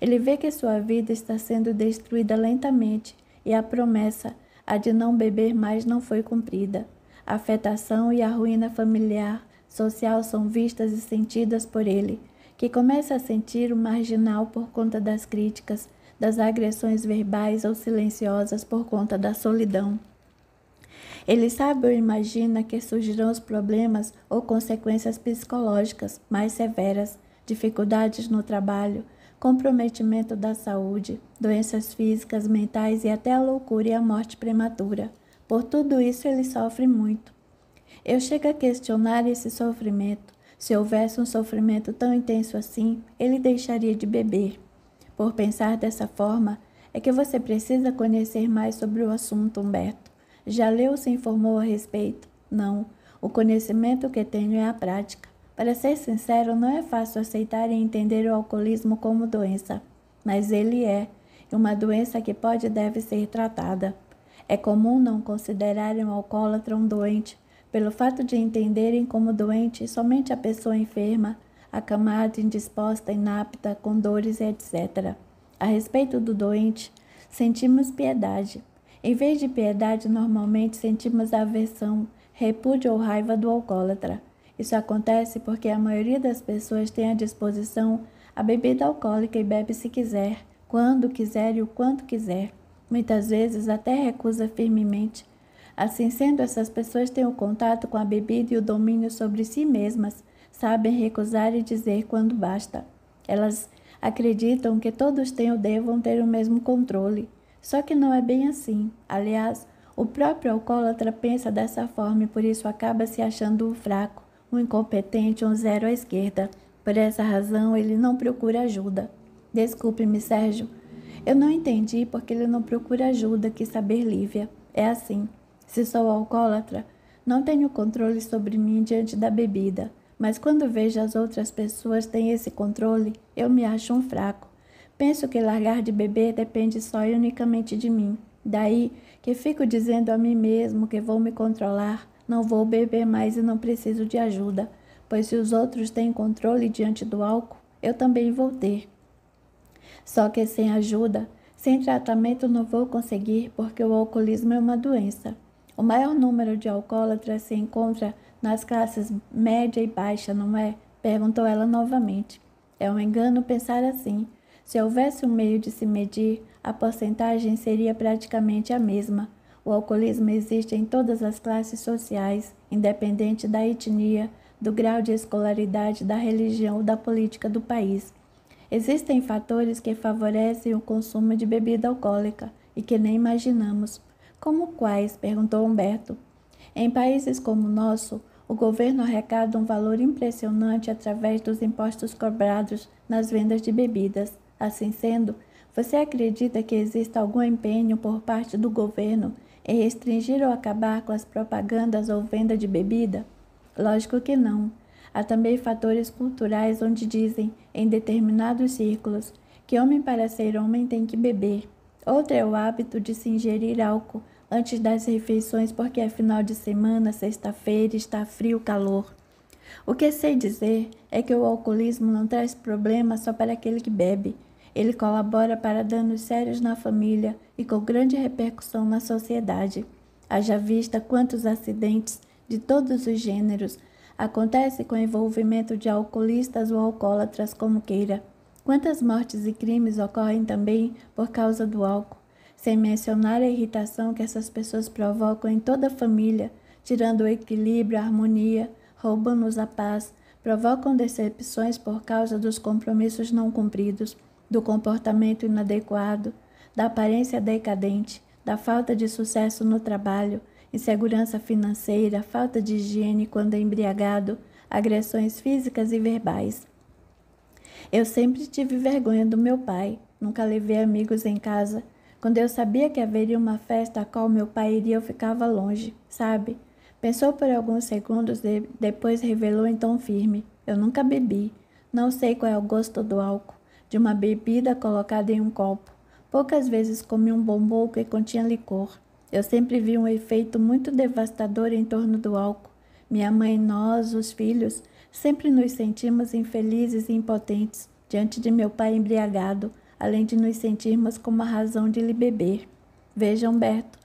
Ele vê que sua vida está sendo destruída lentamente e a promessa, a de não beber mais, não foi cumprida. A afetação e a ruína familiar, social são vistas e sentidas por ele, que começa a sentir o marginal por conta das críticas, das agressões verbais ou silenciosas por conta da solidão. Ele sabe ou imagina que surgirão os problemas ou consequências psicológicas mais severas, dificuldades no trabalho, comprometimento da saúde, doenças físicas, mentais e até a loucura e a morte prematura. Por tudo isso ele sofre muito. Eu chego a questionar esse sofrimento. Se houvesse um sofrimento tão intenso assim, ele deixaria de beber. Por pensar dessa forma, é que você precisa conhecer mais sobre o assunto, Humberto. Já leu ou se informou a respeito? Não. O conhecimento que tenho é a prática. Para ser sincero, não é fácil aceitar e entender o alcoolismo como doença, mas ele é, e uma doença que pode e deve ser tratada. É comum não considerarem o alcoólatra um doente, pelo fato de entenderem como doente somente a pessoa enferma, acamada, indisposta, inapta, com dores, etc. A respeito do doente, sentimos piedade. Em vez de piedade, normalmente sentimos aversão, repúdio ou raiva do alcoólatra. Isso acontece porque a maioria das pessoas tem à disposição a bebida alcoólica e bebe se quiser, quando quiser e o quanto quiser. Muitas vezes até recusa firmemente. Assim sendo, essas pessoas têm o contato com a bebida e o domínio sobre si mesmas, sabem recusar e dizer quando basta. Elas acreditam que todos têm ou devam ter o mesmo controle. Só que não é bem assim. Aliás, o próprio alcoólatra pensa dessa forma e por isso acaba se achando um fraco, um incompetente, um zero à esquerda. Por essa razão, ele não procura ajuda. Desculpe-me, Sérgio. Eu não entendi porque ele não procura ajuda, quis saber Lívia. É assim. Se sou alcoólatra, não tenho controle sobre mim diante da bebida. Mas quando vejo as outras pessoas têm esse controle, eu me acho um fraco. Penso que largar de beber depende só e unicamente de mim. Daí que fico dizendo a mim mesmo que vou me controlar, não vou beber mais e não preciso de ajuda, pois se os outros têm controle diante do álcool, eu também vou ter. Só que sem ajuda, sem tratamento não vou conseguir, porque o alcoolismo é uma doença. O maior número de alcoólatras se encontra nas classes média e baixa, não é? Perguntou ela novamente. É um engano pensar assim. Se houvesse um meio de se medir, a porcentagem seria praticamente a mesma. O alcoolismo existe em todas as classes sociais, independente da etnia, do grau de escolaridade, da religião ou da política do país. Existem fatores que favorecem o consumo de bebida alcoólica e que nem imaginamos. Como quais? Perguntou Humberto. Em países como o nosso, o governo arrecada um valor impressionante através dos impostos cobrados nas vendas de bebidas. Assim sendo, você acredita que exista algum empenho por parte do governo em restringir ou acabar com as propagandas ou venda de bebida? Lógico que não. Há também fatores culturais onde dizem, em determinados círculos, que homem para ser homem tem que beber. Outro é o hábito de se ingerir álcool antes das refeições porque é final de semana, sexta-feira, está frio, calor. O que sei dizer é que o alcoolismo não traz problema só para aquele que bebe. Ele colabora para danos sérios na família e com grande repercussão na sociedade. Haja vista quantos acidentes de todos os gêneros acontecem com o envolvimento de alcoolistas ou alcoólatras como queira. Quantas mortes e crimes ocorrem também por causa do álcool, sem mencionar a irritação que essas pessoas provocam em toda a família, tirando o equilíbrio, a harmonia, roubam-nos a paz, provocam decepções por causa dos compromissos não cumpridos, do comportamento inadequado, da aparência decadente, da falta de sucesso no trabalho, insegurança financeira, falta de higiene quando é embriagado, agressões físicas e verbais. Eu sempre tive vergonha do meu pai, nunca levei amigos em casa. Quando eu sabia que haveria uma festa a qual meu pai iria, eu ficava longe, sabe? Pensou por alguns segundos e depois revelou em tom firme. Eu nunca bebi. Não sei qual é o gosto do álcool, de uma bebida colocada em um copo. Poucas vezes comi um bombom que continha licor. Eu sempre vi um efeito muito devastador em torno do álcool. Minha mãe e nós, os filhos, sempre nos sentimos infelizes e impotentes diante de meu pai embriagado, além de nos sentirmos com uma razão de lhe beber. Veja, Humberto,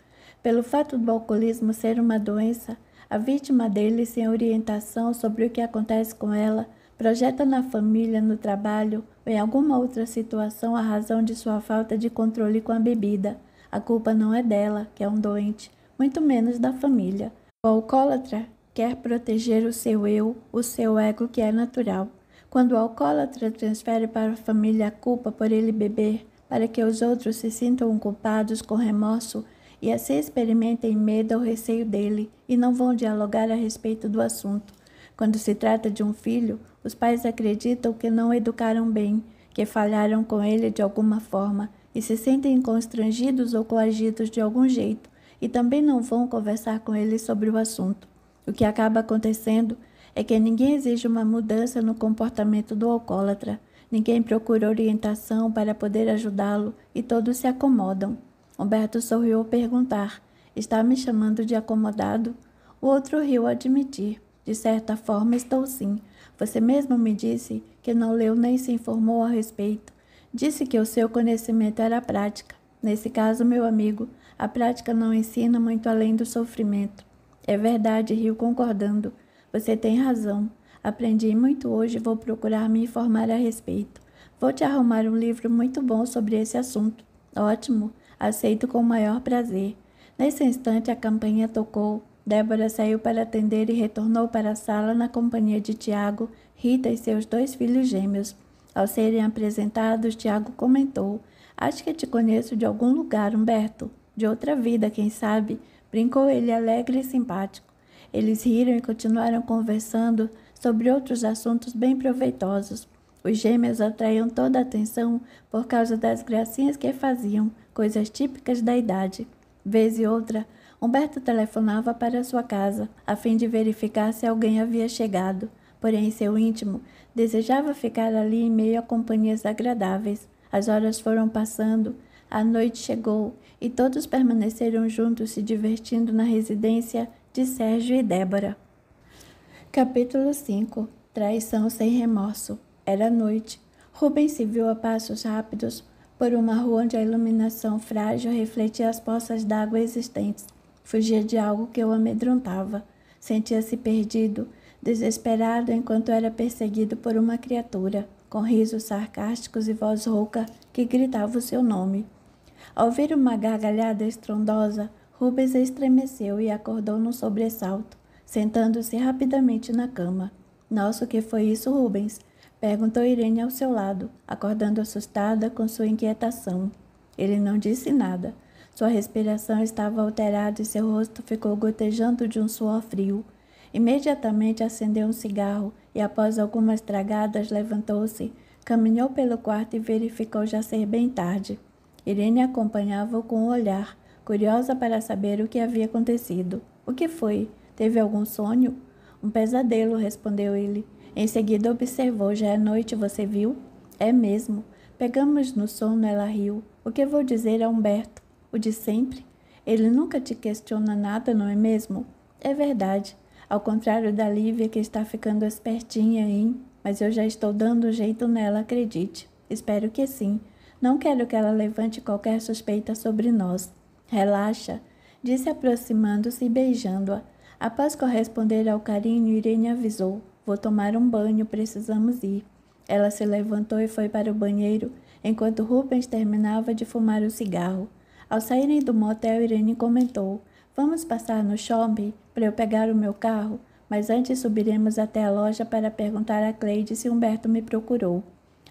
pelo fato do alcoolismo ser uma doença, a vítima dele sem orientação sobre o que acontece com ela Projeta na família, no trabalho ou em alguma outra situação a razão de sua falta de controle com a bebida. A culpa não é dela, que é um doente, muito menos da família. O alcoólatra quer proteger o seu eu, o seu ego, que é natural. Quando o alcoólatra transfere para a família a culpa por ele beber, para que os outros se sintam culpados com remorso e assim experimentem medo ou receio dele e não vão dialogar a respeito do assunto. Quando se trata de um filho, os pais acreditam que não o educaram bem, que falharam com ele de alguma forma e se sentem constrangidos ou coagidos de algum jeito e também não vão conversar com ele sobre o assunto. O que acaba acontecendo é que ninguém exige uma mudança no comportamento do alcoólatra, ninguém procura orientação para poder ajudá-lo e todos se acomodam. Humberto sorriu ao perguntar: "Está me chamando de acomodado?" O outro riu ao admitir: "De certa forma estou sim. Você mesmo me disse que não leu nem se informou a respeito. Disse que o seu conhecimento era prática. Nesse caso, meu amigo, a prática não ensina muito além do sofrimento." "É verdade", riu concordando. "Você tem razão. Aprendi muito hoje e vou procurar me informar a respeito. Vou te arrumar um livro muito bom sobre esse assunto." "Ótimo. Aceito com o maior prazer." Nesse instante a campainha tocou. Débora saiu para atender e retornou para a sala na companhia de Tiago, Rita e seus 2 filhos gêmeos. Ao serem apresentados, Tiago comentou: "Acho que te conheço de algum lugar, Humberto. De outra vida, quem sabe?" Brincou ele alegre e simpático. Eles riram e continuaram conversando sobre outros assuntos bem proveitosos. Os gêmeos atraíam toda a atenção por causa das gracinhas que faziam, coisas típicas da idade. Vez e outra, Humberto telefonava para sua casa, a fim de verificar se alguém havia chegado. Porém, em seu íntimo, desejava ficar ali em meio a companhias agradáveis. As horas foram passando, a noite chegou e todos permaneceram juntos se divertindo na residência de Sérgio e Débora. Capítulo 5. Traição sem remorso. Era noite. Rubens se viu a passos rápidos por uma rua onde a iluminação frágil refletia as poças d'água existentes. Fugia de algo que o amedrontava. Sentia-se perdido, desesperado enquanto era perseguido por uma criatura, com risos sarcásticos e voz rouca que gritava o seu nome. Ao ouvir uma gargalhada estrondosa, Rubens estremeceu e acordou num sobressalto, sentando-se rapidamente na cama. "Nossa, o que foi isso, Rubens?" perguntou Irene ao seu lado, acordando assustada com sua inquietação. Ele não disse nada. Sua respiração estava alterada e seu rosto ficou gotejando de um suor frio. Imediatamente acendeu um cigarro e, após algumas tragadas, levantou-se, caminhou pelo quarto e verificou já ser bem tarde. Irene acompanhava-o com o olhar, curiosa para saber o que havia acontecido. "O que foi? Teve algum sonho?" "Um pesadelo", respondeu ele. Em seguida observou: "Já é noite, você viu?" "É mesmo." Pegamos no sono, ela riu. "O que vou dizer a Humberto?" "O de sempre. Ele nunca te questiona nada, não é mesmo?" "É verdade. Ao contrário da Lívia, que está ficando espertinha, hein? Mas eu já estou dando um jeito nela, acredite." "Espero que sim. Não quero que ela levante qualquer suspeita sobre nós." "Relaxa", disse aproximando-se e beijando-a. Após corresponder ao carinho, Irene avisou: "Vou tomar um banho, precisamos ir." Ela se levantou e foi para o banheiro, enquanto Rubens terminava de fumar o cigarro. Ao saírem do motel, Irene comentou: "Vamos passar no shopping para eu pegar o meu carro, mas antes subiremos até a loja para perguntar a Cleide se Humberto me procurou."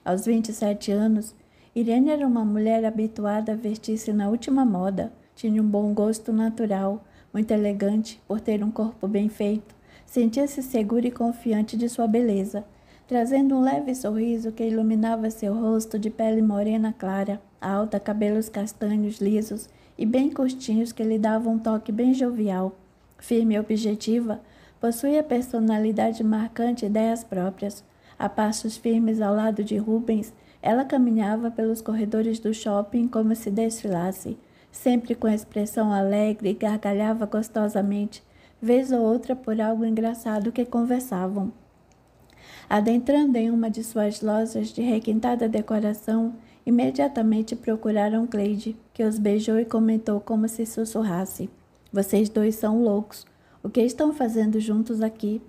Aos 27 anos, Irene era uma mulher habituada a vestir-se na última moda. Tinha um bom gosto natural, muito elegante por ter um corpo bem feito. Sentia-se segura e confiante de sua beleza, trazendo um leve sorriso que iluminava seu rosto de pele morena clara, alta, cabelos castanhos lisos e bem curtinhos que lhe davam um toque bem jovial. Firme e objetiva, possuía personalidade marcante e ideias próprias. A passos firmes ao lado de Rubens, ela caminhava pelos corredores do shopping como se desfilasse, sempre com expressão alegre e gargalhava gostosamente, vez ou outra por algo engraçado que conversavam. Adentrando em uma de suas lojas de requintada decoração, imediatamente procuraram Cleide, que os beijou e comentou como se sussurrasse: "Vocês dois são loucos. O que estão fazendo juntos aqui?"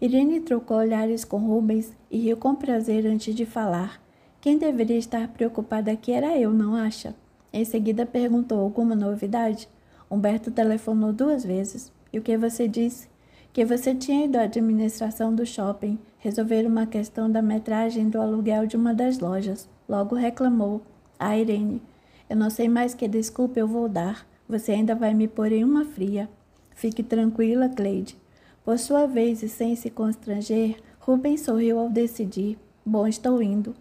Irene trocou olhares com Rubens e riu com prazer antes de falar. Quem deveria estar preocupada aqui era eu, não acha? Em seguida perguntou alguma novidade. Humberto telefonou 2 vezes. E o que você disse? Que você tinha ido à administração do shopping resolver uma questão da metragem do aluguel de uma das lojas. Logo reclamou. Ah, Irene, eu não sei mais que desculpa eu vou dar. Você ainda vai me pôr em uma fria. Fique tranquila, Cleide. Por sua vez e sem se constranger, Rubens sorriu ao decidir. Bom, estou indo.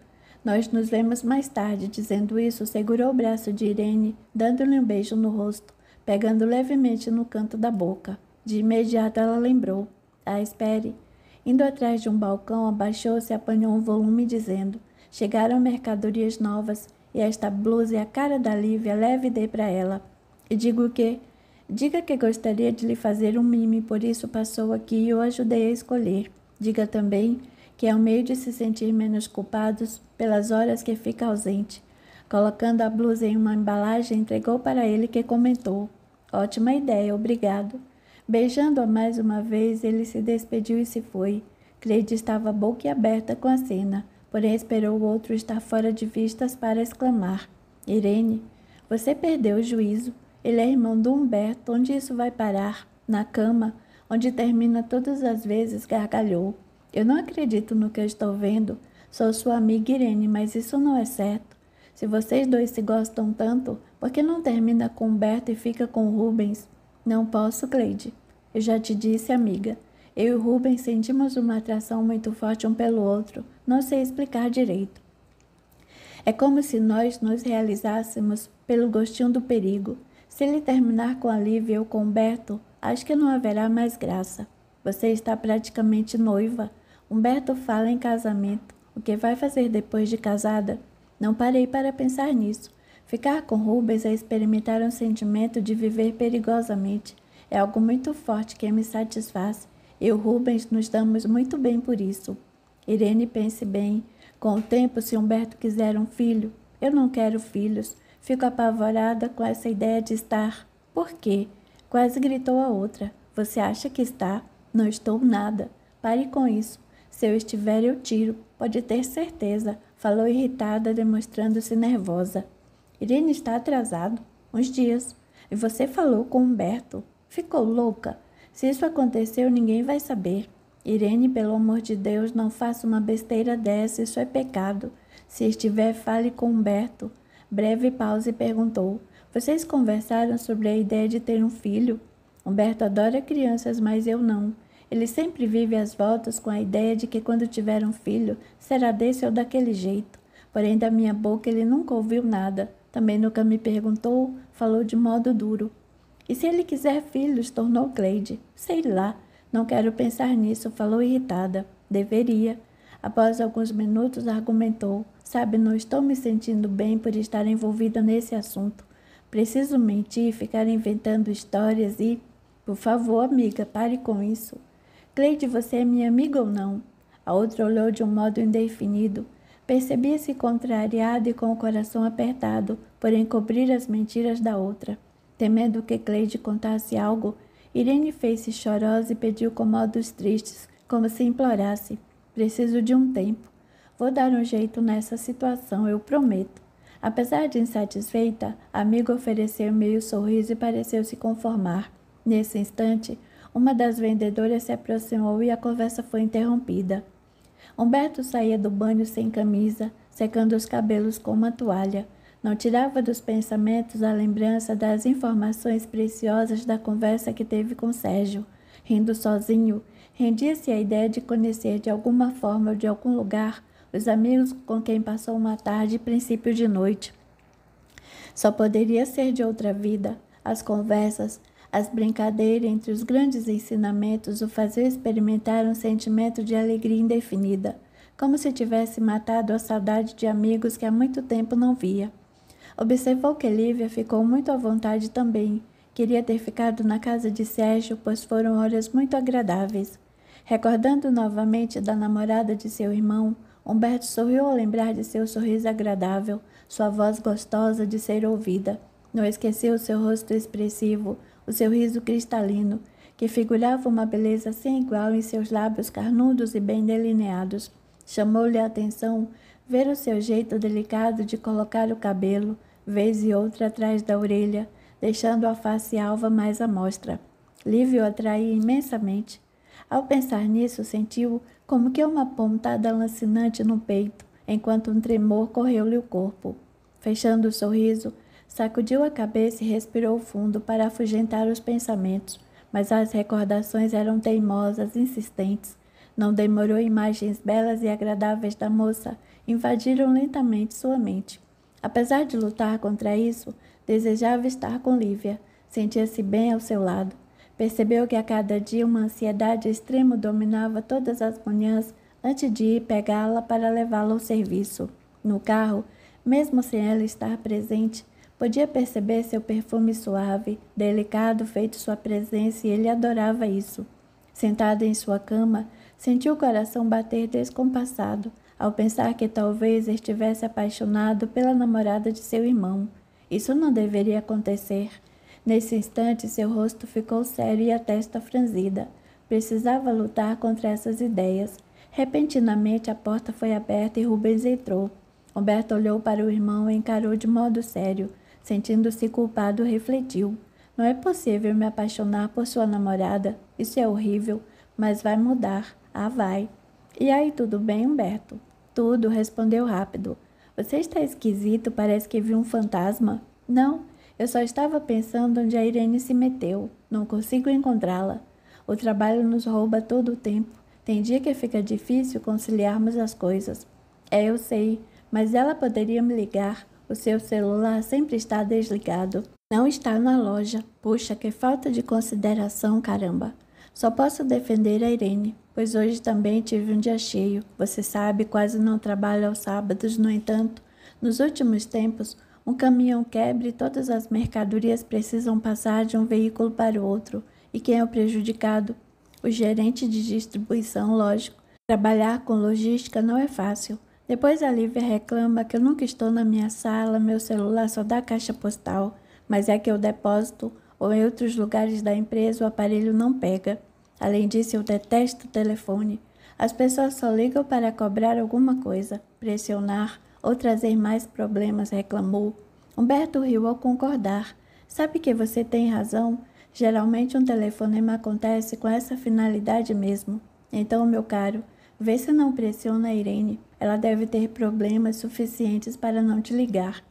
Nós nos vemos mais tarde. Dizendo isso, segurou o braço de Irene, dando-lhe um beijo no rosto, pegando levemente no canto da boca. De imediato ela lembrou. Ah, espere. Indo atrás de um balcão, abaixou-se e apanhou um volume dizendo: chegaram mercadorias novas e esta blusa é a cara da Lívia, leve e dê para ela. E diga que gostaria de lhe fazer um mime, por isso passou aqui e eu ajudei a escolher. Diga também que é um meio de se sentir menos culpados pelas horas que fica ausente. Colocando a blusa em uma embalagem, entregou para ele, que comentou: ótima ideia, obrigado. Beijando-a mais uma vez, ele se despediu e se foi. Cleide estava boquiaberta com a cena, porém esperou o outro estar fora de vistas para exclamar: Irene, você perdeu o juízo. Ele é irmão do Humberto. Onde isso vai parar? Na cama, onde termina todas as vezes, gargalhou. Eu não acredito no que eu estou vendo. Sou sua amiga Irene, mas isso não é certo. Se vocês dois se gostam tanto, por que não termina com Humberto e fica com Rubens? Não posso, Cleide. Eu já te disse, amiga. Eu e Rubens sentimos uma atração muito forte um pelo outro. Não sei explicar direito. É como se nós nos realizássemos pelo gostinho do perigo. Se ele terminar com a Lívia ou com Humberto, acho que não haverá mais graça. Você está praticamente noiva. Humberto fala em casamento. O que vai fazer depois de casada? Não parei para pensar nisso. Ficar com Rubens é experimentar um sentimento de viver perigosamente. É algo muito forte que me satisfaz. Eu e Rubens nos damos muito bem por isso. Irene, pense bem. Com o tempo, se Humberto quiser um filho, eu não quero filhos. Fico apavorada com essa ideia de estar. Por quê? Quase gritou a outra. Você acha que está? Não estou nada. Pare com isso. Se eu estiver, eu tiro. Pode ter certeza. Falou irritada, demonstrando-se nervosa. Irene está atrasado. Uns dias. E você falou com Humberto. Ficou louca? Se isso aconteceu, ninguém vai saber. Irene, pelo amor de Deus, não faça uma besteira dessa. Isso é pecado. Se estiver, fale com Humberto. Breve pausa e perguntou: vocês conversaram sobre a ideia de ter um filho? Humberto adora crianças, mas eu não. Ele sempre vive às voltas com a ideia de que quando tiver um filho, será desse ou daquele jeito. Porém, da minha boca ele nunca ouviu nada. Também nunca me perguntou, falou de modo duro. E se ele quiser filhos, tornou Cleide. Sei lá, não quero pensar nisso, falou irritada. Deveria. Após alguns minutos, argumentou: sabe, não estou me sentindo bem por estar envolvida nesse assunto. Preciso mentir, ficar inventando histórias e... Por favor, amiga, pare com isso. Cleide, você é minha amiga ou não? A outra olhou de um modo indefinido. Percebia-se contrariada e com o coração apertado por encobrir as mentiras da outra. Temendo que Cleide contasse algo, Irene fez-se chorosa e pediu com modos tristes, como se implorasse: preciso de um tempo. Vou dar um jeito nessa situação, eu prometo. Apesar de insatisfeita, a amiga ofereceu meio sorriso e pareceu se conformar. Nesse instante, uma das vendedoras se aproximou e a conversa foi interrompida. Humberto saía do banho sem camisa, secando os cabelos com uma toalha. Não tirava dos pensamentos a lembrança das informações preciosas da conversa que teve com Sérgio. Rindo sozinho, rendia-se à ideia de conhecer de alguma forma ou de algum lugar os amigos com quem passou uma tarde e princípio de noite. Só poderia ser de outra vida. As conversas, as brincadeiras entre os grandes ensinamentos o faziam experimentar um sentimento de alegria indefinida, como se tivesse matado a saudade de amigos que há muito tempo não via. Observou que Lívia ficou muito à vontade também. Queria ter ficado na casa de Sérgio, pois foram horas muito agradáveis. Recordando novamente da namorada de seu irmão, Humberto sorriu ao lembrar de seu sorriso agradável, sua voz gostosa de ser ouvida. Não esqueceu o seu rosto expressivo, o seu riso cristalino, que figurava uma beleza sem igual em seus lábios carnudos e bem delineados. Chamou-lhe a atenção ver o seu jeito delicado de colocar o cabelo, vez e outra atrás da orelha, deixando a face alva mais à mostra. Lívia o atraía imensamente. Ao pensar nisso, sentiu como que uma pontada lancinante no peito, enquanto um tremor correu-lhe o corpo. Fechando o sorriso, sacudiu a cabeça e respirou fundo para afugentar os pensamentos, mas as recordações eram teimosas, insistentes. Não demorou, imagens belas e agradáveis da moça invadiram lentamente sua mente. Apesar de lutar contra isso, desejava estar com Lívia. Sentia-se bem ao seu lado. Percebeu que a cada dia uma ansiedade extrema dominava todas as manhãs antes de ir pegá-la para levá-la ao serviço. No carro, mesmo sem ela estar presente, podia perceber seu perfume suave, delicado, feito sua presença, e ele adorava isso. Sentada em sua cama, sentiu o coração bater descompassado, ao pensar que talvez estivesse apaixonado pela namorada de seu irmão. Isso não deveria acontecer. Nesse instante, seu rosto ficou sério e a testa franzida. Precisava lutar contra essas ideias. Repentinamente, a porta foi aberta e Rubens entrou. Humberto olhou para o irmão e encarou de modo sério. Sentindo-se culpado, refletiu. Não é possível me apaixonar por sua namorada. Isso é horrível, mas vai mudar. Ah, vai. E aí, tudo bem, Humberto? Tudo, respondeu rápido. Você está esquisito, parece que viu um fantasma. Não, eu só estava pensando onde a Irene se meteu. Não consigo encontrá-la. O trabalho nos rouba todo o tempo. Tem dia que fica difícil conciliarmos as coisas. Eu sei, mas ela poderia me ligar. O seu celular sempre está desligado. Não está na loja. Puxa, que falta de consideração, caramba. Só posso defender a Irene, pois hoje também tive um dia cheio. Você sabe, quase não trabalho aos sábados. No entanto, nos últimos tempos, um caminhão quebra e todas as mercadorias precisam passar de um veículo para o outro. E quem é o prejudicado? O gerente de distribuição, lógico. Trabalhar com logística não é fácil. Depois a Lívia reclama que eu nunca estou na minha sala, meu celular só dá caixa postal, mas é que eu deposito ou em outros lugares da empresa o aparelho não pega. Além disso, eu detesto o telefone. As pessoas só ligam para cobrar alguma coisa, pressionar ou trazer mais problemas, reclamou. Humberto riu ao concordar. Sabe que você tem razão? Geralmente um telefonema acontece com essa finalidade mesmo. Então, meu caro, vê se não pressiona a Irene. Ela deve ter problemas suficientes para não te ligar.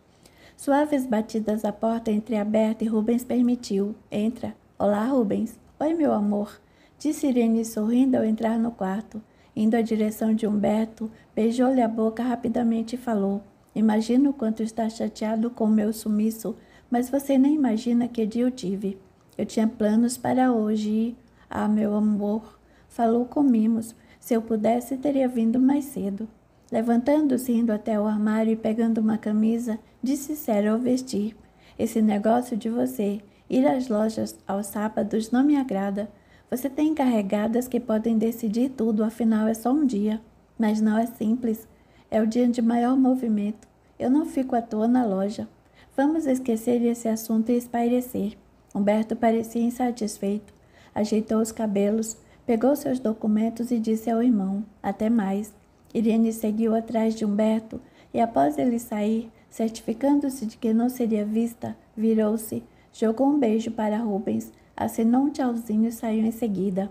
Suaves batidas à porta entreaberta e Rubens permitiu. Entra. Olá, Rubens. Oi, meu amor. Disse Irene sorrindo ao entrar no quarto. Indo à direção de Humberto, beijou-lhe a boca rapidamente e falou. Imagino o quanto está chateado com o meu sumiço, mas você nem imagina que dia eu tive. Eu tinha planos para hoje e... Ah, meu amor, falou com mimos. Se eu pudesse, teria vindo mais cedo. Levantando-se, indo até o armário e pegando uma camisa, disse sério ao vestir. Esse negócio de você ir às lojas aos sábados não me agrada. Você tem encarregadas que podem decidir tudo, afinal é só um dia. Mas não é simples. É o dia de maior movimento. Eu não fico à toa na loja. Vamos esquecer esse assunto e espairecer. Humberto parecia insatisfeito. Ajeitou os cabelos, pegou seus documentos e disse ao irmão, até mais. Irene seguiu atrás de Humberto e, após ele sair, certificando-se de que não seria vista, virou-se, jogou um beijo para Rubens, assinou um tchauzinho e saiu em seguida.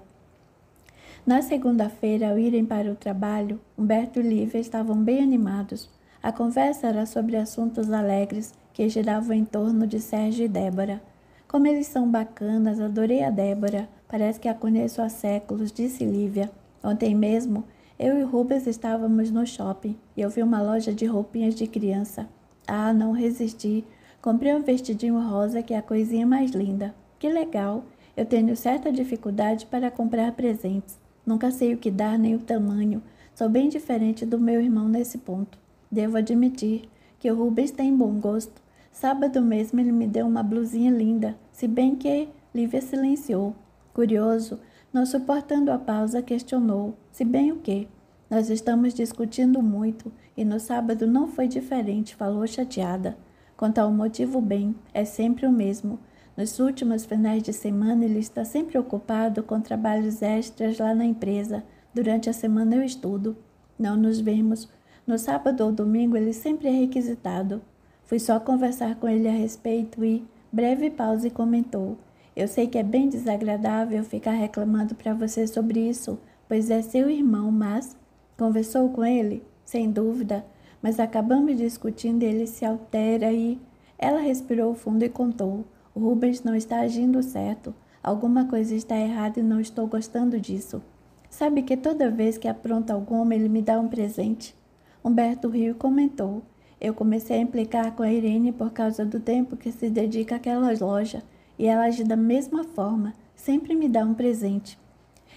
Na segunda-feira, ao irem para o trabalho, Humberto e Lívia estavam bem animados. A conversa era sobre assuntos alegres que giravam em torno de Sérgio e Débora. Como eles são bacanas, adorei a Débora. Parece que a conheço há séculos, disse Lívia. Ontem mesmo, eu e Rubens estávamos no shopping e eu vi uma loja de roupinhas de criança. Ah, não resisti. Comprei um vestidinho rosa que é a coisinha mais linda. Que legal! Eu tenho certa dificuldade para comprar presentes. Nunca sei o que dar nem o tamanho. Sou bem diferente do meu irmão nesse ponto. Devo admitir que o Rubens tem bom gosto. Sábado mesmo ele me deu uma blusinha linda, se bem que Lívia silenciou. Curioso, não suportando a pausa, questionou. Se bem o quê? Nós estamos discutindo muito e no sábado não foi diferente, falou chateada. Quanto ao motivo, bem, é sempre o mesmo. Nos últimos finais de semana, ele está sempre ocupado com trabalhos extras lá na empresa. Durante a semana eu estudo. Não nos vemos. No sábado ou domingo, ele sempre é requisitado. Fui só conversar com ele a respeito e, breve pausa, comentou: eu sei que é bem desagradável ficar reclamando para você sobre isso, pois é seu irmão, mas... Conversou com ele? Sem dúvida, mas acabamos discutindo e ele se altera e... Ela respirou fundo e contou: o Rubens não está agindo certo. Alguma coisa está errada e não estou gostando disso. Sabe que toda vez que apronta alguma, ele me dá um presente. Humberto riu e comentou: eu comecei a implicar com a Irene por causa do tempo que se dedica àquela loja, e ela age da mesma forma, sempre me dá um presente.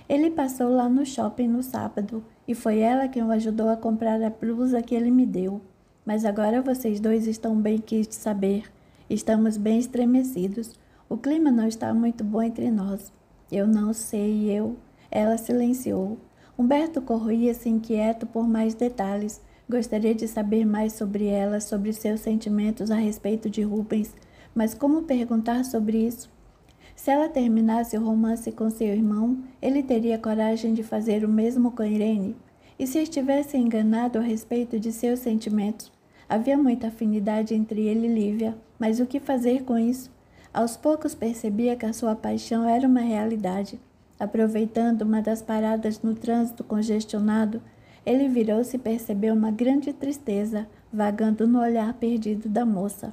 Ele passou lá no shopping no sábado, e foi ela quem o ajudou a comprar a blusa que ele me deu. Mas agora vocês dois estão bem, quis saber. Estamos bem estremecidos. O clima não está muito bom entre nós. Eu não sei, Ela silenciou. Humberto corroía-se inquieto por mais detalhes. Gostaria de saber mais sobre ela, sobre seus sentimentos a respeito de Rubens, mas como perguntar sobre isso? Se ela terminasse o romance com seu irmão, ele teria coragem de fazer o mesmo com Irene? E se estivesse enganado a respeito de seus sentimentos? Havia muita afinidade entre ele e Lívia, mas o que fazer com isso? Aos poucos percebia que a sua paixão era uma realidade. Aproveitando uma das paradas no trânsito congestionado, ele virou-se e percebeu uma grande tristeza vagando no olhar perdido da moça.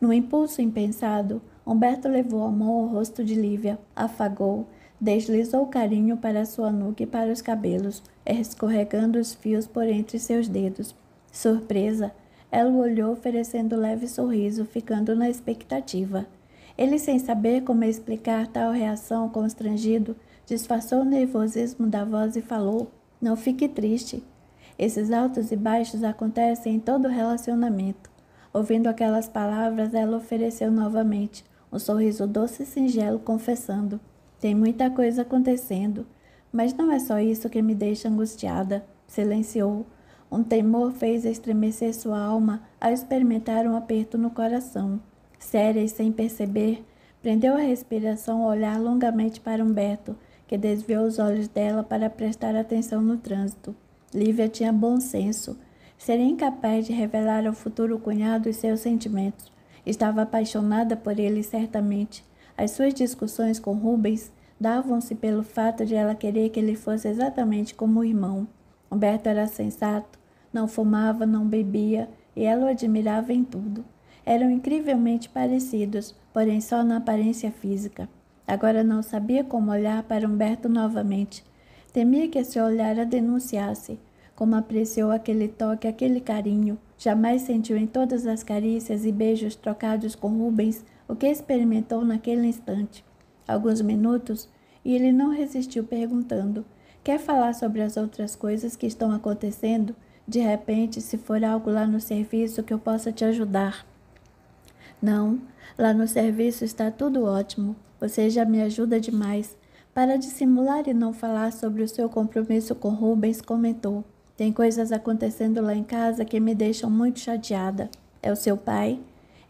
No impulso impensado, Humberto levou a mão ao rosto de Lívia, afagou, deslizou carinho para sua nuca e para os cabelos, escorregando os fios por entre seus dedos. Surpresa, ela o olhou oferecendo um leve sorriso, ficando na expectativa. Ele, sem saber como explicar tal reação, constrangido, disfarçou o nervosismo da voz e falou: não fique triste. Esses altos e baixos acontecem em todo relacionamento. Ouvindo aquelas palavras, ela ofereceu novamente um sorriso doce e singelo, confessando: tem muita coisa acontecendo, mas não é só isso que me deixa angustiada. Silenciou. Um temor fez estremecer sua alma ao experimentar um aperto no coração. Séria e sem perceber, prendeu a respiração ao olhar longamente para Humberto, que desviou os olhos dela para prestar atenção no trânsito. Lívia tinha bom senso. Seria incapaz de revelar ao futuro cunhado os seus sentimentos. Estava apaixonada por ele, certamente. As suas discussões com Rubens davam-se pelo fato de ela querer que ele fosse exatamente como o irmão. Humberto era sensato, não fumava, não bebia, e ela o admirava em tudo. Eram incrivelmente parecidos, porém só na aparência física. Agora não sabia como olhar para Humberto novamente. Temia que esse olhar a denunciasse. Como apreciou aquele toque, aquele carinho. Jamais sentiu em todas as carícias e beijos trocados com Rubens o que experimentou naquele instante. Alguns minutos, e ele não resistiu perguntando: quer falar sobre as outras coisas que estão acontecendo? De repente, se for algo lá no serviço que eu possa te ajudar. Não, lá no serviço está tudo ótimo. Você já me ajuda demais. Para dissimular e não falar sobre o seu compromisso com Rubens, comentou: tem coisas acontecendo lá em casa que me deixam muito chateada. É o seu pai?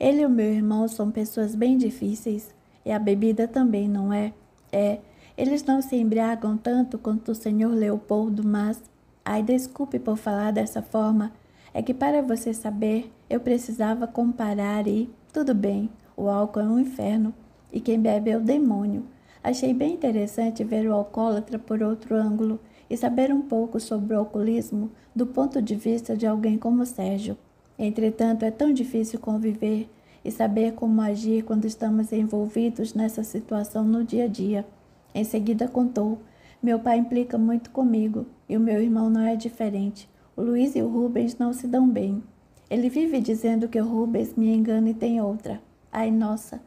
Ele e o meu irmão são pessoas bem difíceis. E a bebida também, não é? É. Eles não se embriagam tanto quanto o senhor Leopoldo, mas... Ai, desculpe por falar dessa forma. É que para você saber, eu precisava comparar e... Tudo bem, o álcool é um inferno. E quem bebe é o demônio. Achei bem interessante ver o alcoólatra por outro ângulo e saber um pouco sobre o alcoolismo do ponto de vista de alguém como Sérgio. Entretanto, é tão difícil conviver e saber como agir quando estamos envolvidos nessa situação no dia a dia. Em seguida contou: meu pai implica muito comigo e o meu irmão não é diferente. O Luiz e o Rubens não se dão bem. Ele vive dizendo que o Rubens me engana e tem outra. Ai, nossa,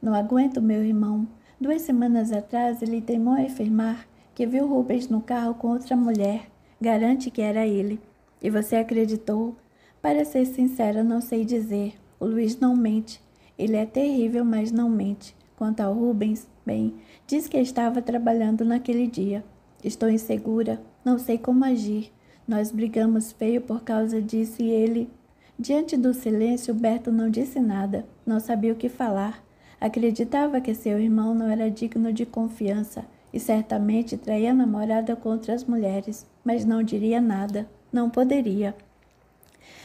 não aguento meu irmão. 2 semanas atrás ele teimou em afirmar que viu Rubens no carro com outra mulher. Garante que era ele. E você acreditou? Para ser sincera, não sei dizer. O Luiz não mente. Ele é terrível, mas não mente. Quanto ao Rubens, bem, diz que estava trabalhando naquele dia. Estou insegura, não sei como agir. Nós brigamos feio por causa disso e ele... Diante do silêncio, Berto não disse nada. Não sabia o que falar. Acreditava que seu irmão não era digno de confiança e certamente traía a namorada com outras mulheres, mas não diria nada, não poderia.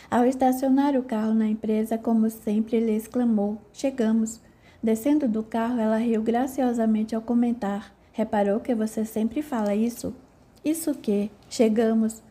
Ao estacionar o carro na empresa, como sempre, ele exclamou: "Chegamos!" Descendo do carro, ela riu graciosamente ao comentar: "Reparou que você sempre fala isso?" "Isso que? Chegamos!"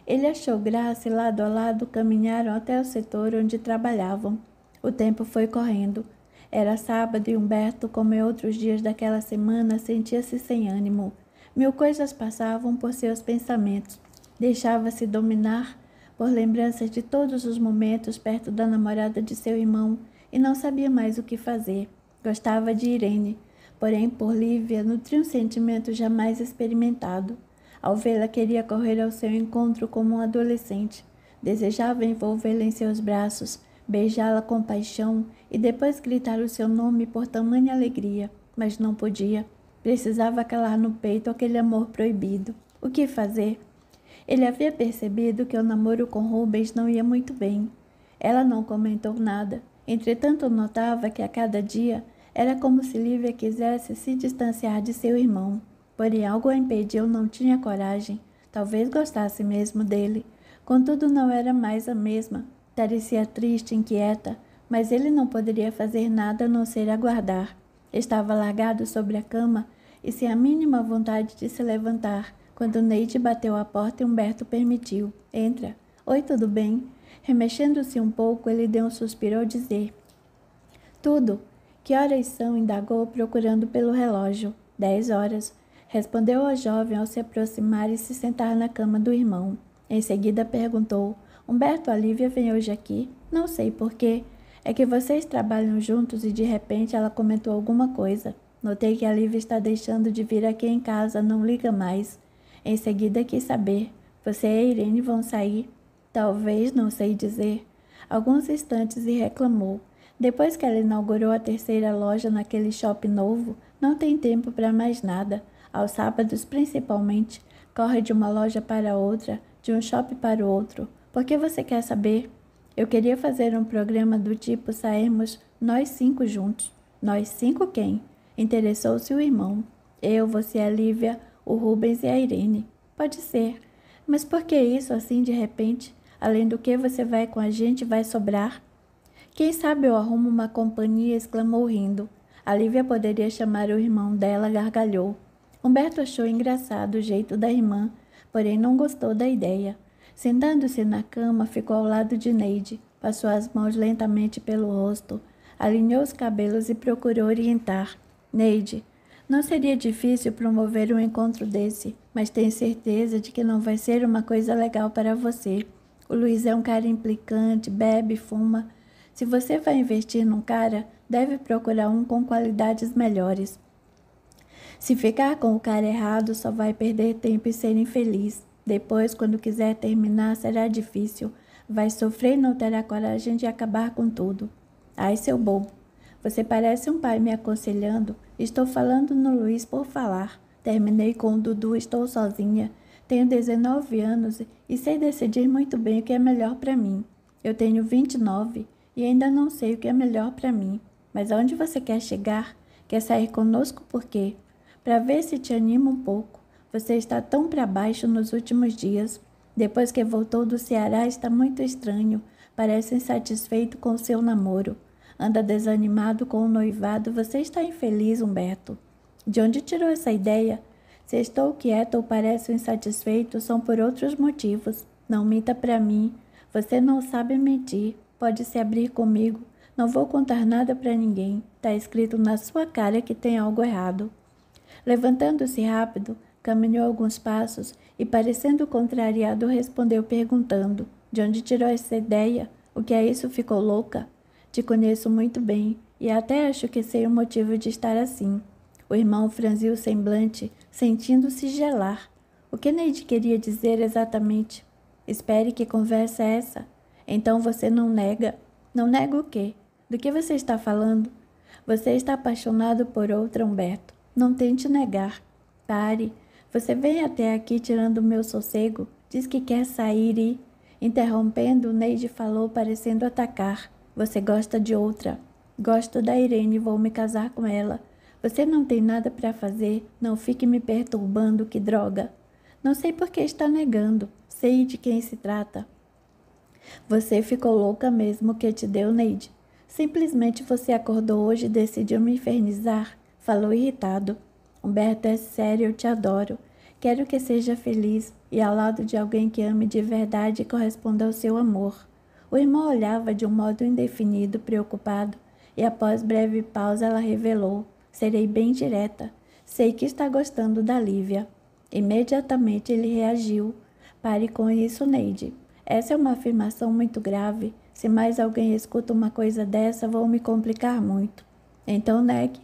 Ele achou graça e lado a lado caminharam até o setor onde trabalhavam. O tempo foi correndo. Era sábado e Humberto, como em outros dias daquela semana, sentia-se sem ânimo. Mil coisas passavam por seus pensamentos. Deixava-se dominar por lembranças de todos os momentos perto da namorada de seu irmão e não sabia mais o que fazer. Gostava de Irene, porém por Lívia nutria um sentimento jamais experimentado. Ao vê-la, queria correr ao seu encontro como um adolescente. Desejava envolvê-la em seus braços, beijá-la com paixão e depois gritar o seu nome por tamanha alegria, mas não podia. Precisava calar no peito aquele amor proibido. O que fazer? Ele havia percebido que o namoro com Rubens não ia muito bem. Ela não comentou nada. Entretanto, notava que a cada dia era como se Lívia quisesse se distanciar de seu irmão. Porém, algo a impediu, não tinha coragem. Talvez gostasse mesmo dele. Contudo, não era mais a mesma. Parecia triste, inquieta, mas ele não poderia fazer nada a não ser aguardar. Estava largado sobre a cama e sem a mínima vontade de se levantar, quando Neide bateu à porta e Humberto permitiu. "Entra." "Oi, tudo bem?" Remexendo-se um pouco, ele deu um suspiro ao dizer: "Tudo." "Que horas são?" indagou, procurando pelo relógio. 10 horas. Respondeu a jovem ao se aproximar e se sentar na cama do irmão. Em seguida perguntou: "Humberto, a Lívia vem hoje aqui?" "Não sei por quê. É que vocês trabalham juntos e de repente ela comentou alguma coisa. Notei que a Lívia está deixando de vir aqui em casa, não liga mais." Em seguida quis saber: "Você e a Irene vão sair?" "Talvez, não sei dizer." Alguns instantes e reclamou: "Depois que ela inaugurou a terceira loja naquele shopping novo, não tem tempo para mais nada. Aos sábados, principalmente, corre de uma loja para outra, de um shopping para o outro. Por que você quer saber?" "Eu queria fazer um programa do tipo sairmos nós 5 juntos." "Nós 5 quem?" Interessou-se o irmão. "Eu, você, a Lívia, o Rubens e a Irene." "Pode ser. Mas por que isso assim de repente? Além do que você vai com a gente, vai sobrar?" "Quem sabe eu arrumo uma companhia", exclamou rindo. A Lívia poderia chamar o irmão dela, gargalhou. Humberto achou engraçado o jeito da irmã, porém não gostou da ideia. Sentando-se na cama, ficou ao lado de Neide, passou as mãos lentamente pelo rosto, alinhou os cabelos e procurou orientar. "Neide, não seria difícil promover um encontro desse, mas tenho certeza de que não vai ser uma coisa legal para você. O Luiz é um cara implicante, bebe, fuma. Se você vai investir num cara, deve procurar um com qualidades melhores. Se ficar com o cara errado, só vai perder tempo e ser infeliz. Depois, quando quiser terminar, será difícil. Vai sofrer e não terá coragem de acabar com tudo." "Ai, seu bobo. Você parece um pai me aconselhando. Estou falando no Luiz por falar. Terminei com o Dudu, estou sozinha. Tenho 19 anos e sei decidir muito bem o que é melhor para mim. Eu tenho 29 e ainda não sei o que é melhor para mim. Mas aonde você quer chegar? Quer sair conosco por quê?" "Para ver se te anima um pouco. Você está tão para baixo nos últimos dias. Depois que voltou do Ceará, está muito estranho. Parece insatisfeito com o seu namoro. Anda desanimado com o noivado. Você está infeliz, Humberto." "De onde tirou essa ideia? Se estou quieta ou pareço insatisfeito, são por outros motivos. Não minta para mim. Você não sabe mentir. Pode se abrir comigo. Não vou contar nada para ninguém. Está escrito na sua cara que tem algo errado." Levantando-se rápido, caminhou alguns passos e, parecendo contrariado, respondeu perguntando: "De onde tirou essa ideia? O que é isso? Ficou louca?" "Te conheço muito bem e até acho que sei o motivo de estar assim." O irmão franziu o semblante, sentindo-se gelar. O que Neide queria dizer exatamente? "Espere, que conversa é essa? Então você não nega?" "Não nego o quê? Do que você está falando?" "Você está apaixonado por outra, Humberto. Não tente negar." "Pare. Você vem até aqui tirando o meu sossego. Diz que quer sair e..." Interrompendo, Neide falou, parecendo atacar: "Você gosta de outra." Gosto da Irene e vou me casar com ela. Você não tem nada para fazer, não fique me perturbando, que droga. Não sei por que está negando, sei de quem se trata. Você ficou louca mesmo, que te deu, Neide. Simplesmente você acordou hoje e decidiu me infernizar, falou irritado. Humberto, é sério, eu te adoro. Quero que seja feliz e ao lado de alguém que ame de verdade e corresponda ao seu amor. O irmão olhava de um modo indefinido, preocupado, e após breve pausa ela revelou: serei bem direta. Sei que está gostando da Lívia. Imediatamente ele reagiu: pare com isso, Neide. Essa é uma afirmação muito grave. Se mais alguém escuta uma coisa dessa, vou me complicar muito. Então negue.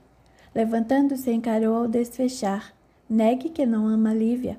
Levantando-se, encarou ao desfechar. Negue que não ama Lívia.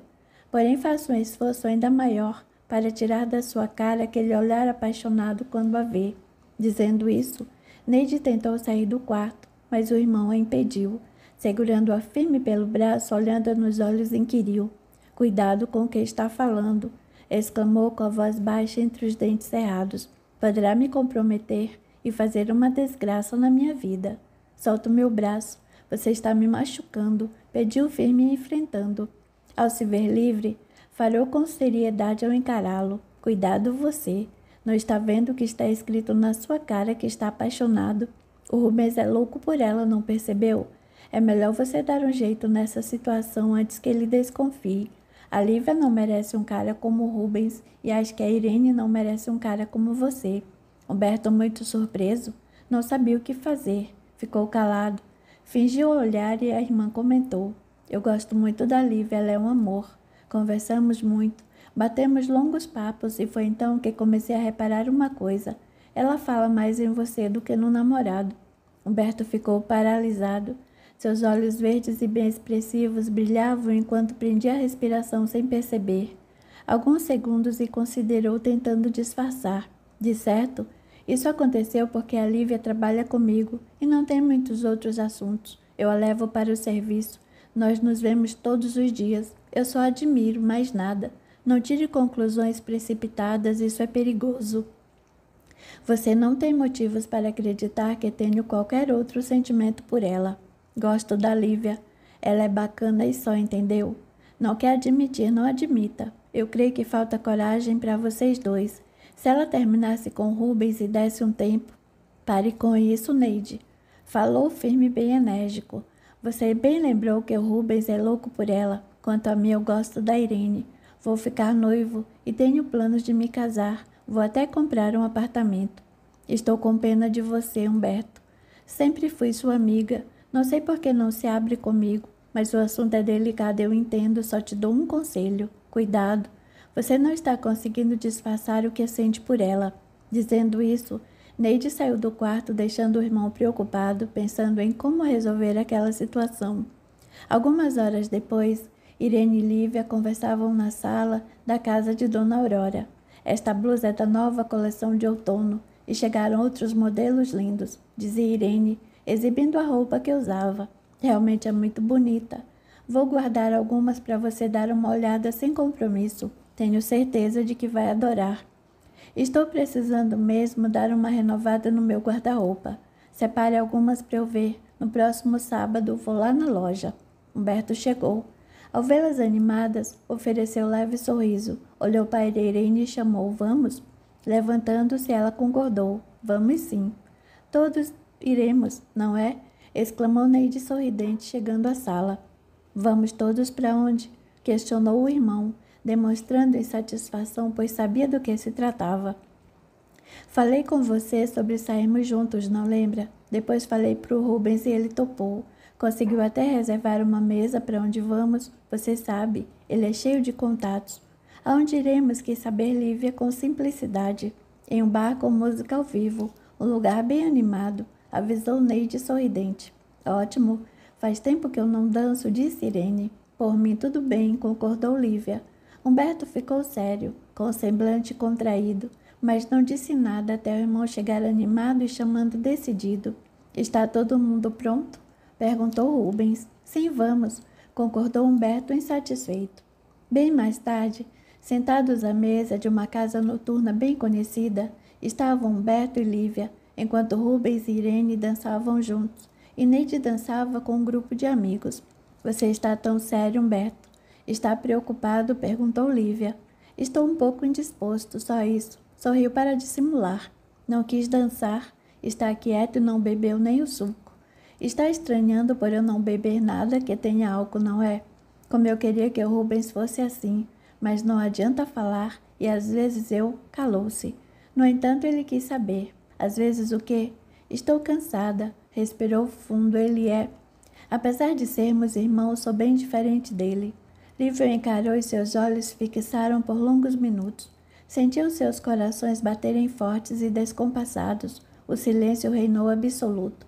Porém, faça um esforço ainda maior para tirar da sua cara aquele olhar apaixonado quando a vê. Dizendo isso, Neide tentou sair do quarto, mas o irmão a impediu. Segurando-a firme pelo braço, olhando-a nos olhos, inquiriu: cuidado com o que está falando, exclamou com a voz baixa entre os dentes cerrados. Poderá me comprometer e fazer uma desgraça na minha vida. Solta o meu braço. Você está me machucando, pediu firme, enfrentando. Ao se ver livre, falou com seriedade ao encará-lo. Cuidado você. Não está vendo que está escrito na sua cara que está apaixonado? O Rubens é louco por ela, não percebeu? É melhor você dar um jeito nessa situação antes que ele desconfie. A Lívia não merece um cara como o Rubens e acho que a Irene não merece um cara como você. Humberto, muito surpreso, não sabia o que fazer. Ficou calado. Fingiu olhar e a irmã comentou: eu gosto muito da Lívia, ela é um amor. Conversamos muito, batemos longos papos e foi então que comecei a reparar uma coisa. Ela fala mais em você do que no namorado. Humberto ficou paralisado. Seus olhos verdes e bem expressivos brilhavam enquanto prendia a respiração sem perceber. Alguns segundos e considerou, tentando disfarçar. De certo, isso aconteceu porque a Lívia trabalha comigo e não tem muitos outros assuntos. Eu a levo para o serviço. Nós nos vemos todos os dias. Eu só admiro, mais nada. Não tire conclusões precipitadas, isso é perigoso. Você não tem motivos para acreditar que tenho qualquer outro sentimento por ela. Gosto da Lívia. Ela é bacana e só, entendeu? Não quer admitir, não admita. Eu creio que falta coragem para vocês dois. Se ela terminasse com Rubens e desse um tempo... Pare com isso, Neide. Falou firme e bem enérgico. Você bem lembrou que o Rubens é louco por ela. Quanto a mim, eu gosto da Irene. Vou ficar noivo e tenho planos de me casar. Vou até comprar um apartamento. Estou com pena de você, Humberto. Sempre fui sua amiga. Não sei por que não se abre comigo, mas o assunto é delicado, eu entendo, só te dou um conselho. Cuidado. Você não está conseguindo disfarçar o que sente por ela. Dizendo isso, Neide saiu do quarto, deixando o irmão preocupado, pensando em como resolver aquela situação. Algumas horas depois, Irene e Lívia conversavam na sala da casa de Dona Aurora. Esta blusa é da nova coleção de outono e chegaram outros modelos lindos, dizia Irene, exibindo a roupa que usava. Realmente é muito bonita. Vou guardar algumas para você dar uma olhada sem compromisso. Tenho certeza de que vai adorar. Estou precisando mesmo dar uma renovada no meu guarda-roupa. Separe algumas para eu ver. No próximo sábado vou lá na loja. Humberto chegou. Ao vê-las animadas, ofereceu leve sorriso. Olhou para Irene e chamou: vamos? Levantando-se, ela concordou. Vamos sim. Todos iremos, não é? Exclamou Neide sorridente, chegando à sala. Vamos todos para onde? Questionou o irmão, demonstrando insatisfação, pois sabia do que se tratava. Falei com você sobre sairmos juntos, não lembra? Depois falei para o Rubens e ele topou. Conseguiu até reservar uma mesa para onde vamos. Você sabe, ele é cheio de contatos. Aonde iremos, quis saber Lívia com simplicidade. Em um bar com música ao vivo, um lugar bem animado, avisou Neide sorridente. Ótimo, faz tempo que eu não danço, disse Irene. Por mim tudo bem, concordou Lívia. Humberto ficou sério, com o semblante contraído, mas não disse nada até o irmão chegar animado e chamando decidido. Está todo mundo pronto? Perguntou Rubens. Sim, vamos, concordou Humberto insatisfeito. Bem mais tarde, sentados à mesa de uma casa noturna bem conhecida, estavam Humberto e Lívia, enquanto Rubens e Irene dançavam juntos, e Neide dançava com um grupo de amigos. Você está tão sério, Humberto? Está preocupado? Perguntou Lívia. Estou um pouco indisposto, só isso. Sorriu para dissimular. Não quis dançar. Está quieto e não bebeu nem o suco. Está estranhando por eu não beber nada que tenha álcool, não é? Como eu queria que o Rubens fosse assim, mas não adianta falar e às vezes calou-se. No entanto, ele quis saber. Às vezes o quê? Estou cansada. Respirou fundo. Apesar de sermos irmãos, sou bem diferente dele. Lívia encarou e seus olhos fixaram por longos minutos. Sentiu seus corações baterem fortes e descompassados. O silêncio reinou absoluto.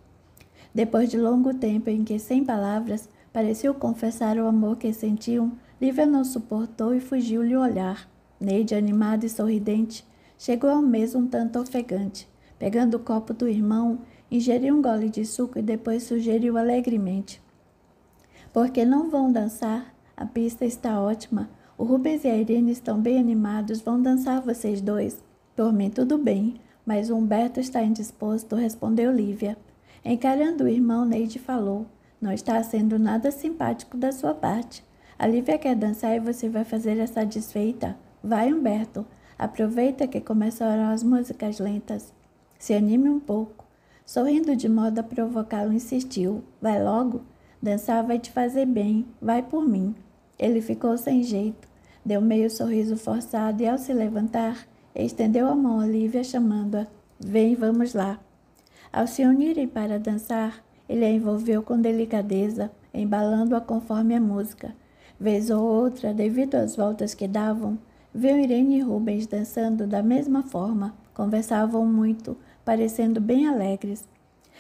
Depois de longo tempo em que, sem palavras, pareceu confessar o amor que sentiam, Lívia não suportou e fugiu-lhe o olhar. Neide, animada e sorridente, chegou ao mesa um tanto ofegante. Pegando o copo do irmão, ingeriu um gole de suco e depois sugeriu alegremente: por que não vão dançar? A pista está ótima. O Rubens e a Irene estão bem animados. Vão dançar vocês dois? Por mim tudo bem, mas o Humberto está indisposto, respondeu Lívia. Encarando o irmão, Neide falou: não está sendo nada simpático da sua parte. A Lívia quer dançar e você vai fazer essa desfeita? Vai, Humberto. Aproveita que começaram as músicas lentas. Se anime um pouco. Sorrindo de modo a provocá-lo, insistiu: vai logo. Dançar vai te fazer bem. Vai por mim. Ele ficou sem jeito. Deu meio sorriso forçado e, ao se levantar, estendeu a mão a Lívia, chamando-a: vem, vamos lá. Ao se unirem para dançar, ele a envolveu com delicadeza, embalando-a conforme a música. Vez ou outra, devido às voltas que davam, viu Irene e Rubens dançando da mesma forma. Conversavam muito, parecendo bem alegres.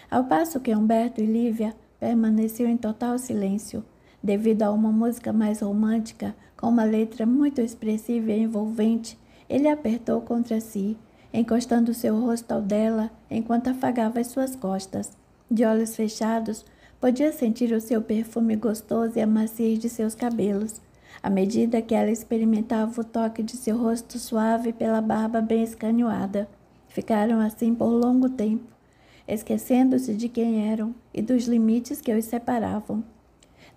Ao passo que Humberto e Lívia permaneciam em total silêncio, devido a uma música mais romântica, com uma letra muito expressiva e envolvente. Ele a apertou contra si, encostando seu rosto ao dela, enquanto afagava as suas costas. De olhos fechados, podia sentir o seu perfume gostoso e a maciez de seus cabelos. À medida que ela experimentava o toque de seu rosto suave pela barba bem escanhoada, ficaram assim por longo tempo, esquecendo-se de quem eram e dos limites que os separavam.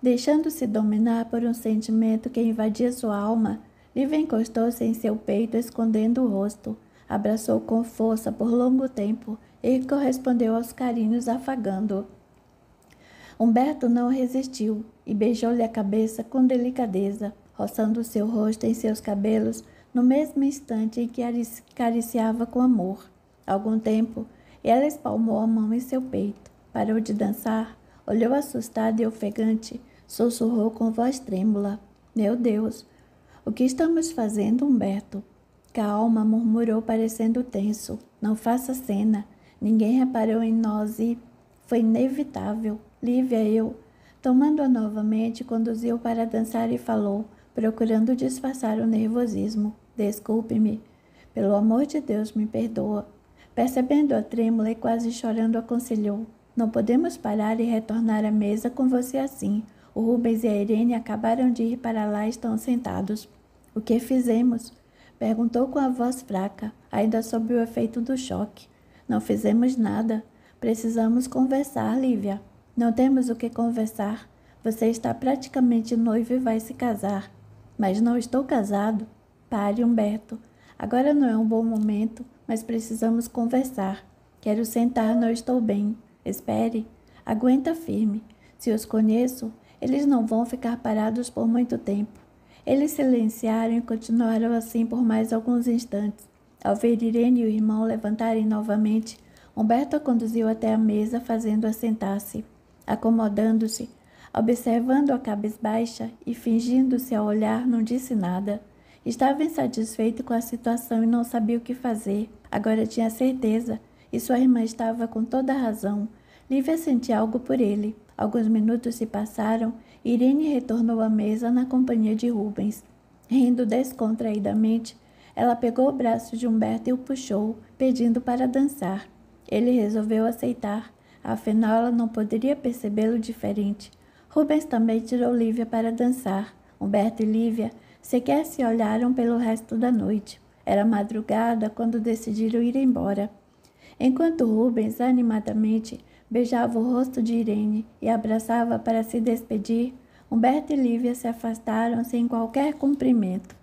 Deixando-se dominar por um sentimento que invadia sua alma, Lívia encostou-se em seu peito, escondendo o rosto. Abraçou com força por longo tempo e correspondeu aos carinhos, afagando-o. Humberto não resistiu e beijou-lhe a cabeça com delicadeza, roçando seu rosto em seus cabelos no mesmo instante em que acariciava com amor. Algum tempo, ela espalmou a mão em seu peito, parou de dançar, olhou assustada e ofegante, sussurrou com voz trêmula: meu Deus, o que estamos fazendo, Humberto? Calma, murmurou, parecendo tenso. Não faça cena. Ninguém reparou em nós e... foi inevitável. Lívia, tomando-a novamente, conduziu para dançar e falou, procurando disfarçar o nervosismo: desculpe-me. Pelo amor de Deus, me perdoa. Percebendo-a trêmula e quase chorando, aconselhou: não podemos parar e retornar à mesa com você assim. O Rubens e a Irene acabaram de ir para lá e estão sentados. O que fizemos? Perguntou com a voz fraca, ainda sob o efeito do choque. Não fizemos nada. Precisamos conversar, Lívia. Não temos o que conversar. Você está praticamente noivo e vai se casar. Mas não estou casado. Pare, Humberto. Agora não é um bom momento, mas precisamos conversar. Quero sentar, não estou bem. Espere. Aguenta firme. Se os conheço, eles não vão ficar parados por muito tempo. Eles silenciaram e continuaram assim por mais alguns instantes. Ao ver Irene e o irmão levantarem novamente, Humberto a conduziu até a mesa, fazendo-a sentar-se. Acomodando-se, observando-a cabisbaixa e fingindo-se a olhar, não disse nada. Estava insatisfeito com a situação e não sabia o que fazer. Agora tinha certeza, e sua irmã estava com toda a razão. Lívia sentia algo por ele. Alguns minutos se passaram e Irene retornou à mesa na companhia de Rubens. Rindo descontraidamente, ela pegou o braço de Humberto e o puxou, pedindo para dançar. Ele resolveu aceitar, afinal ela não poderia percebê-lo diferente. Rubens também tirou Lívia para dançar. Humberto e Lívia sequer se olharam pelo resto da noite. Era madrugada quando decidiram ir embora. Enquanto Rubens animadamente beijava o rosto de Irene e abraçava para se despedir, Humberto e Lívia se afastaram sem qualquer cumprimento.